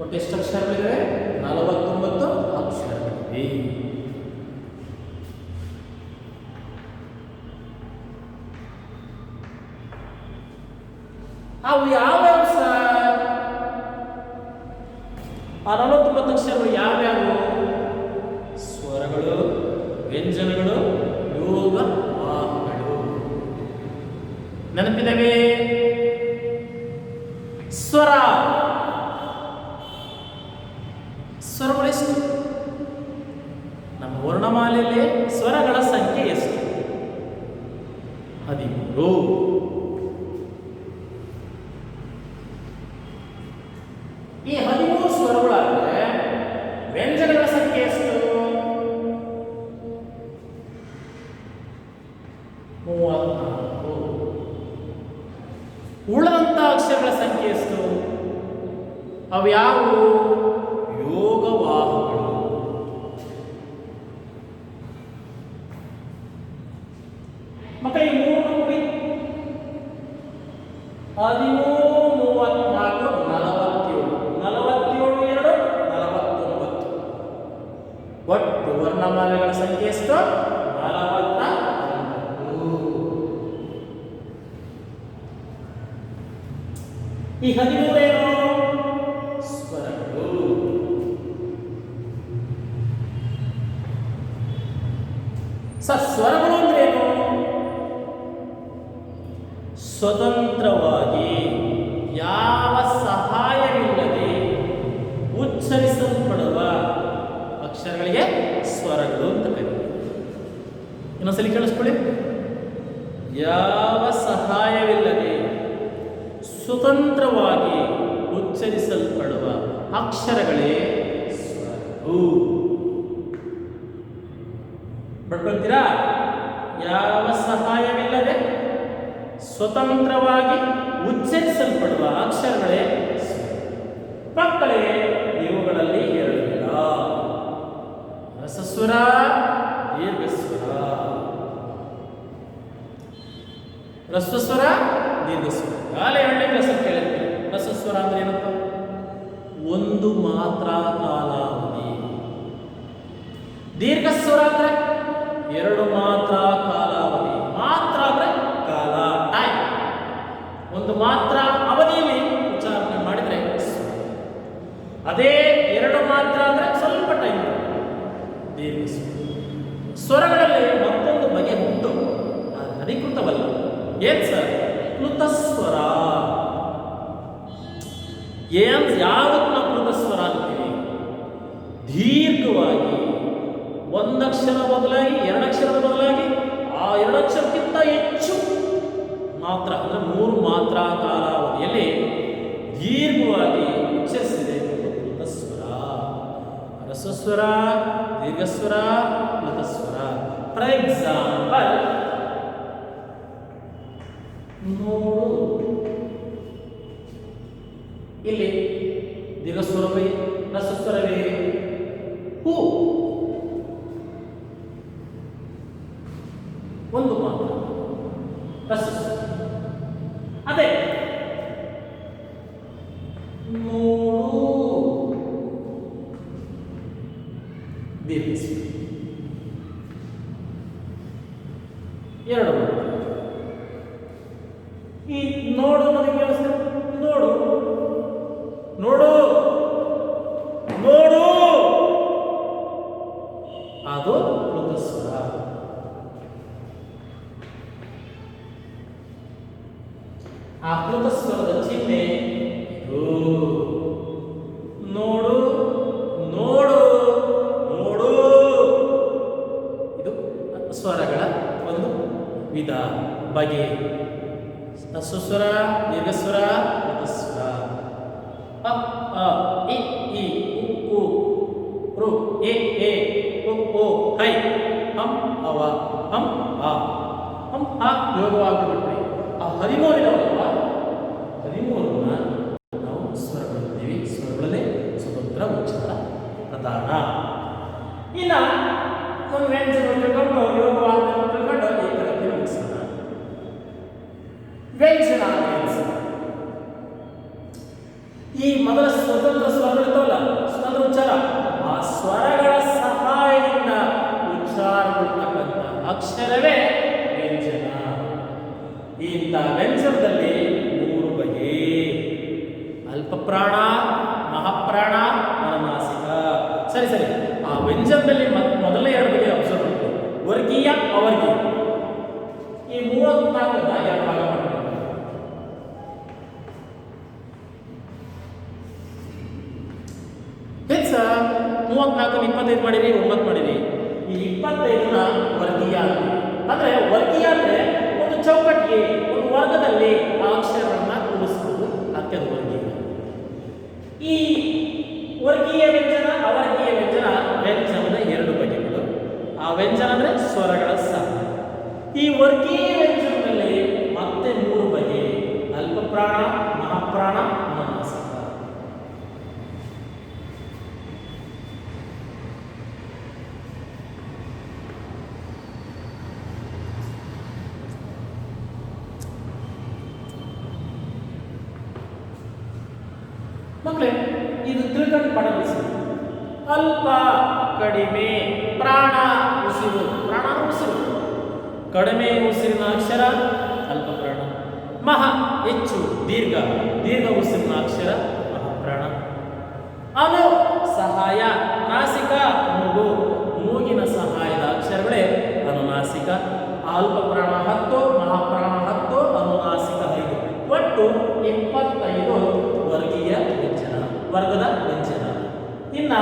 ಒಟ್ಟು ಎಷ್ಟು ಅಕ್ಷರಗಳಿವೆ? 49 ಅಕ್ಷರಗಳಿವೆ. ಅವು ಯಾವ್ಯಾವ ಸರ್? ಆ 49 ಅಕ್ಷರಗಳು ಯಾವ್ಯಾವು? ಸ್ವರಗಳು, ವ್ಯಂಜನಗಳು, ಯೋಗ ವಾಹಗಳು. ನೆನಪಿದವೇ? ಸ್ವರ. ಸ್ವರಗಳು ಎಷ್ಟು? ನಮ್ಮ ವರ್ಣಮಾಲೆಯಲ್ಲಿ ಸ್ವರಗಳ ಸಂಖ್ಯೆ ಎಷ್ಟು? 13. ಈ 13 ಸ್ವರಗಳಾದರೆ ವ್ಯಂಜನಗಳ ಸಂಖ್ಯೆ ಎಷ್ಟು? 34. ಉಳಿದಂತ ಅಕ್ಷರಗಳ ಸಂಖ್ಯೆ ಎಷ್ಟು? ಅವು ಯಾವುವು? ಯೋಗವಾಹಗಳು. ಮಕ್ಕಳಿಗೆ 3 ಕೂಡಿ 13, 34, 47. 47 2 49. ಒಟ್ಟು ವರ್ಣಮಾಲೆಗಳ ಸಂಖ್ಯೆ ಎಷ್ಟು? 49. ಈ 13 ಏನು? ಸ್ವರಗಳು. ಸ್ವರಗಳು ಅಂದ್ರೆ ಏನು? ಸ್ವತಂತ್ರವಾಗಿ ಯಾವ ಸಹಾಯವಿಲ್ಲದೆ ಉಚ್ಚರಿಸಲ್ಪಡುವ ಅಕ್ಷರಗಳಿಗೆ ಸ್ವರಗಳು ಅಂತ ಕರೀತಾರೆ. ಇನ್ನೊಂದ್ಸಲಿ ಕೇಳಿಸ್ಕೊಳ್ಳಿ. ಯಾವ ಸಹಾಯವಿಲ್ಲದೆ ಸ್ವತಂತ್ರವಾಗಿ ಉಚ್ಚರಿಸಲ್ಪಡುವ ಅಕ್ಷರಗಳೇ ಸ್ವರಗಳು. ಬರ್ಕೊಳ್ತೀರಾ? ಯಾವ ಸಹಾಯವಿಲ್ಲದೆ ಸ್ವತಂತ್ರವಾಗಿ ಉಚ್ಚರಿಸಲ್ಪಡುವ ಅಕ್ಷರಗಳೇ ಮಕ್ಕಳೇ. ಇವುಗಳಲ್ಲಿ 2 ವಿಧ: ರಸಸ್ವರ, ದೀರ್ಘಸ್ವರ. ರಸಸ್ವರ, ದೀರ್ಘಸ್ವರ. ಕಾಲ 2ನೇ ಕ್ಲಾಸಲ್ಲಿ ಕೇಳಿರ್ತೀವಿ. ರಸಸ್ವರ ಅಂದ್ರೆ ಏನಪ್ಪ? ಒಂದು ಮಾತ್ರ ಕಾಲಾವಧಿ. ದೀರ್ಘಸ್ವರ ಅಂದ್ರೆ 2 ಮಾತ್ರ ಕಾಲಾವಧಿ. ಮಾತ್ರ ಅಂದ್ರೆ ಕಾಲ, ಟೈಮ್. ಒಂದು ಮಾತ್ರ ಅವಧಿಯಲ್ಲಿ ಉಚ್ಚಾರಣೆ ಮಾಡಿದ್ರೆ ಅದೇ 2 ಮಾತ್ರ ಅಂದ್ರೆ ಸ್ವಲ್ಪ ಟೈಮ್. ದೀರ್ಘಸ್ವರ. ಸ್ವರಗಳಲ್ಲಿ ಮತ್ತೊಂದು ಬಗೆ ಉಂಟು, ಅಧಿಕೃತವಲ್ಲ. ಏನ್ ಸರ್? ಪ್ಲುತಸ್ವರ. ಯಾವತ್ತು ನಾವು ಪ್ಲುತಸ್ವರ ಅಂತೀವಿ? ದೀರ್ಘವಾಗಿ ಒಂದಕ್ಷರ ಬದಲಾಗಿ 2 ಅಕ್ಷರದ ಬದಲಾಗಿ ಆ 2 ಅಕ್ಷರಕ್ಕಿಂತ ಹೆಚ್ಚು ಮಾತ್ರ ಅಂದ್ರೆ 3 ಮಾತ್ರ ಕಾಲಾವಧಿಯಲ್ಲಿ ದೀರ್ಘವಾಗಿ ಉಚ್ಚರಿಸಿದೆ ಪ್ಲುತಸ್ವರ. ರಸಸ್ವರ, ದೀರ್ಘಸ್ವರ, ಪ್ಲುತಸ್ವರ. ಫಾರ್ ಎಕ್ಸಾಂಪಲ್, ನೋಡು. ಇಲ್ಲಿ ದೀರ್ಘಸ್ವರವೇ ರಸಸ್ವರವೇ? ಹೂ. ಒಂದು ಮಾತ್ರ ರಸಸ್ವರ. ಅದೇ ನೋಡು, ದೀರ್ಘಸ್ವರ. 2 ಮಾತ್ರ. ಈ ನೋಡು ಅನ್ನೋದಕ್ಕೆ ನೋಡು, ನೋಡು, ನೋಡು, ಅದು ಪ್ಲುತಸ್ವರ. ಆ ಪ್ಲುತಸ್ವರದ ಚಿಹ್ನೆ ಇದು. ನೋಡು ನೋಡು ನೋಡು. ಇದು ಸ್ವರಗಳ ಒಂದು ವಿಧ ಬಗೆ. ಹ್ರಸ್ವಸ್ವರ, ದೀರ್ಘಸ್ವರ, ಸ್ವರ. ಅ ಆ ಇ ಈ ಉ ರು ಎ ಎ ಉ ಓ ಹೈ ಹಂ ಅವ ಹಂ ಆ ಹಂ ಆ ಯೋಗವಾಗಿಬಿಟ್ರಿ. ಆ 13 ಇದಾವಲ್ಲ, 13 ನಾವು ಸ್ವರಗಳಿದ್ದೀವಿ. ಸ್ವರಗಳಲ್ಲೇ ಸ್ವತಂತ್ರ ಉಚ್ಚಾರ ಪ್ರಧಾನ. ಇನ್ನು ಒಂದು ವ್ಯಂಜನ ತಿಳ್ಕೊಂಡು ಯೋಗವಾದ ತಿಳ್ಕೊಂಡು ಈ ತರಕ್ಕೆ ಮುಗಿಸೋಣ. ವ್ಯಂಜನ ಈ ಮೊದಲ ಸ್ವತಂತ್ರ ಸ್ವರಗಳಿದ್ದಾವಲ್ಲ, ಸ್ವತಂತ್ರ ಉಚ್ಚಾರ, ಆ ಸ್ವರಗಳ ಸಹಾಯದಿಂದ ಉಚ್ಚಾರಗೊಳ್ತಕ್ಕಂಥ ಅಕ್ಷರವೇ ವ್ಯಂಜನ. ಇಂಥ ವ್ಯಂಜನದಲ್ಲಿ 3 ಬಗೆ: ಅಲ್ಪ ಪ್ರಾಣ, ಮಹಾಪ್ರಾಣ, ಅನುನಾಸಿಕ. ಸರಿ ಸರಿ, ಆ ವ್ಯಂಜನದಲ್ಲಿ ಮೊದಲನೇ 2 ಬಗೆ ಅಬ್ಸರ್ವ್ ಮಾಡ್ತೀವಿ: ವರ್ಗೀಯ, ಅವರ್ಗೀಯ. ಈ 34 ಎರಡು ಭಾಗ ಮಾಡ್ತೀವಿ. ಹೆಚ್ಚ 34 25 ಮಾಡಿರಿ, 9 ಮಾಡಿರಿ. ಈ 25ನ ವರ್ಗೀಯ ಅಂದ್ರೆ, ವರ್ಗೀಯ ಅಂದ್ರೆ ಒಂದು ಚೌಕಟ್ಟಿಗೆ, ಒಂದು ವರ್ಗದಲ್ಲಿ ಆ ಅಕ್ಷರಗಳನ್ನ ಕೂಡಿಸುವುದು, ಅತ್ಯಂತ ವರ್ಗೀಯ. ಈ ವರ್ಗೀಯ ವ್ಯಂಜನ, ಅವರ್ಗೀಯ ವ್ಯಂಜನ, ವ್ಯಂಜನದ 2 ಬಗೆಗಳು. ಆ ವ್ಯಂಜನ ಅಂದ್ರೆ ಸ್ವರಗಳ ಸಹಾಯ. ಈ ವರ್ಗೀಯ ವ್ಯಂಜನದಲ್ಲಿ ಮತ್ತೆ 3 ಬಗೆ: ಅಲ್ಪ ಪ್ರಾಣ, ಮಹಾಪ್ರಾಣ, ಅನುನಾಸಿಕ. ಮಕ್ಕಳೇ, ಇದು ತಿಳ್ಕೊಂಡು ಪಡಲಿಸಿ. ಅಲ್ಪ ಕಡಿಮೆ, ಪ್ರಾಣ ಉಸಿರು, ಪ್ರಾಣ ಉಸಿರು, ಕಡಿಮೆ ಉಸಿರಿನ ಅಕ್ಷರ ಅಲ್ಪ ಪ್ರಾಣ. ಮಹಾ ಹೆಚ್ಚು, ದೀರ್ಘ, ದೀರ್ಘ ಉಸಿರಿನ ಅಕ್ಷರ ಮಹಾಪ್ರಾಣ. ಅನು ಸಹಾಯ, ನಾಸಿಕ ಮೂಗು, ಮೂಗಿನ ಸಹಾಯದ ಅಕ್ಷರಗಳೇ ಅನುನಾಸಿಕ. ಅಲ್ಪ ಪ್ರಾಣ 10, ಮಹಾಪ್ರಾಣ 10, ಅನುನಾಸಿಕ 5. ಒಟ್ಟು 25 ವರ್ಗೀಯ ವ್ಯಂಜನ, ವರ್ಗದ ವ್ಯಂಜನ. ಇನ್ನ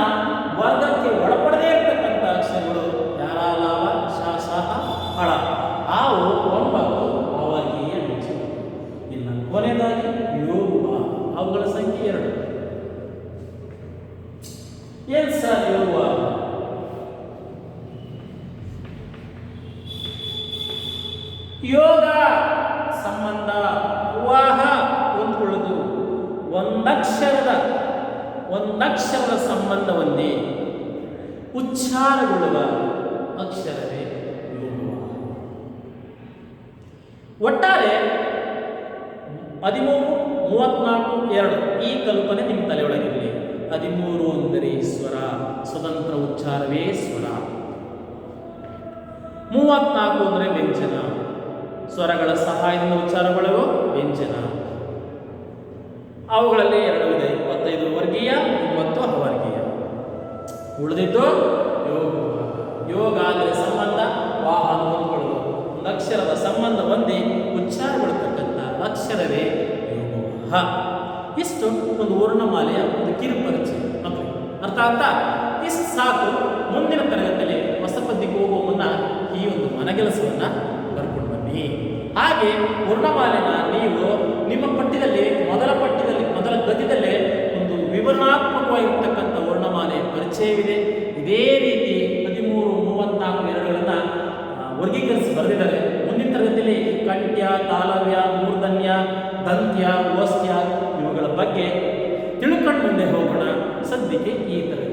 ವರ್ಗಕ್ಕೆ ಒಳಪಡದೇ ಇರತಕ್ಕಂಥ ಅಕ್ಷರಗಳು ಯಾರ, ಲಾವ, ಶ, ಸಹ, ಹಳ. ಅವು 9 ಅವರ್ಗೀಯ ವ್ಯಂಜನ. ಇನ್ನು ಕೊನೆಯದಾಗಿ ಯೋಗ, ಅವುಗಳ ಸಂಖ್ಯೆ 2. ಏನ್ ಸರ್ ಯೋಗ? ಯೋಗ ಸಂಬಂಧ, ವಿವಾಹ ಹೊಂದಿಕೊಳ್ಳುವುದು, ಒಂದಕ್ಷರದ ಸಂಬಂಧ ಹೊಂದಿ ಉಚ್ಚಾರಗೊಳ್ಳುವ ಅಕ್ಷರವೇ ಯೋಗ. ಒಟ್ಟಾರೆ 13, 34, 2 ಈ ಕಲ್ಪನೆ ನಿಮ್ಮ ತಲೆಯೊಳಗಿರಲಿ. 13 ಅಂದರೆ ಸ್ವರ, ಸ್ವತಂತ್ರ ಉಚ್ಚಾರವೇ ಸ್ವರ. 34 ಅಂದರೆ ವ್ಯಂಜನ, ಸ್ವರಗಳ ಸಹಾಯದಿಂದ ಉಚ್ಚಾರಗೊಳ್ಳುವ ವ್ಯಂಜನ. ಅವುಗಳಲ್ಲಿ 2 ವಿಧ: 25 ವರ್ಗೀಯ, 9 ಅವರ್ಗೀಯ. ಉಳಿದಿದ್ದು ಯೋಗ. ಯೋಗ ಅಂದರೆ ಸಂಬಂಧ, ವಾಹ ಹೊಂದಿಕೊಳ್ಳುವುದು, ಒಂದು ಅಕ್ಷರದ ಸಂಬಂಧ ಹೊಂದಿ ಉಚ್ಚಾರಗೊಳ್ಳತಕ್ಕಂಥ ಅಕ್ಷರವೇ ಯೋಗ. ಇಷ್ಟು ಒಂದು ವರ್ಣಮಾಲೆಯ ಒಂದು ಕಿರುಪರಿಚಯ. ಮಕ್ಕಳು ಅರ್ಥ ಆಗ್ತಾ? ಇಷ್ಟು ಸಾಕು. ಮುಂದಿನ ತರಗತಿಯಲ್ಲಿ ಹೊಸ ಪದ್ಯಕ್ಕೆ ಹೋಗುವ ಮುನ್ನ ಈ ಒಂದು ಮನಗೆಲಸವನ್ನು ಬರ್ಕೊಂಡು ಬನ್ನಿ. ಹಾಗೆ ವರ್ಣಮಾಲೆನ ನೀವು ನಿಮ್ಮ ಪಠ್ಯದಲ್ಲಿ ಮೊದಲ ಗದ್ಯದಲ್ಲೇ ಒಂದು ವಿವರಣಾತ್ಮಕವಾಗಿರ್ತಕ್ಕಂಥ ವರ್ಣಮಾಲೆ ಪರಿಚಯವಿದೆ. ಇದೇ ರೀತಿ 13, 34 ಎರಡುಗಳನ್ನು ವರ್ಗೀಕರಿಸಿ ಬರೆದಿದ್ದಾರೆ. ಮುಂದಿನ ತರಗತಿಯಲ್ಲಿ ಕಂಠ್ಯ, ತಾಲವ್ಯ, ಮೂರ್ಧನ್ಯ, ದಂತ್ಯ, ಓಸ್ತ್ಯ ಇವುಗಳ ಬಗ್ಗೆ ತಿಳ್ಕೊಂಡು ಮುಂದೆ ಹೋಗೋಣ. ಸದ್ಯಕ್ಕೆ ಈ ತರಗತಿ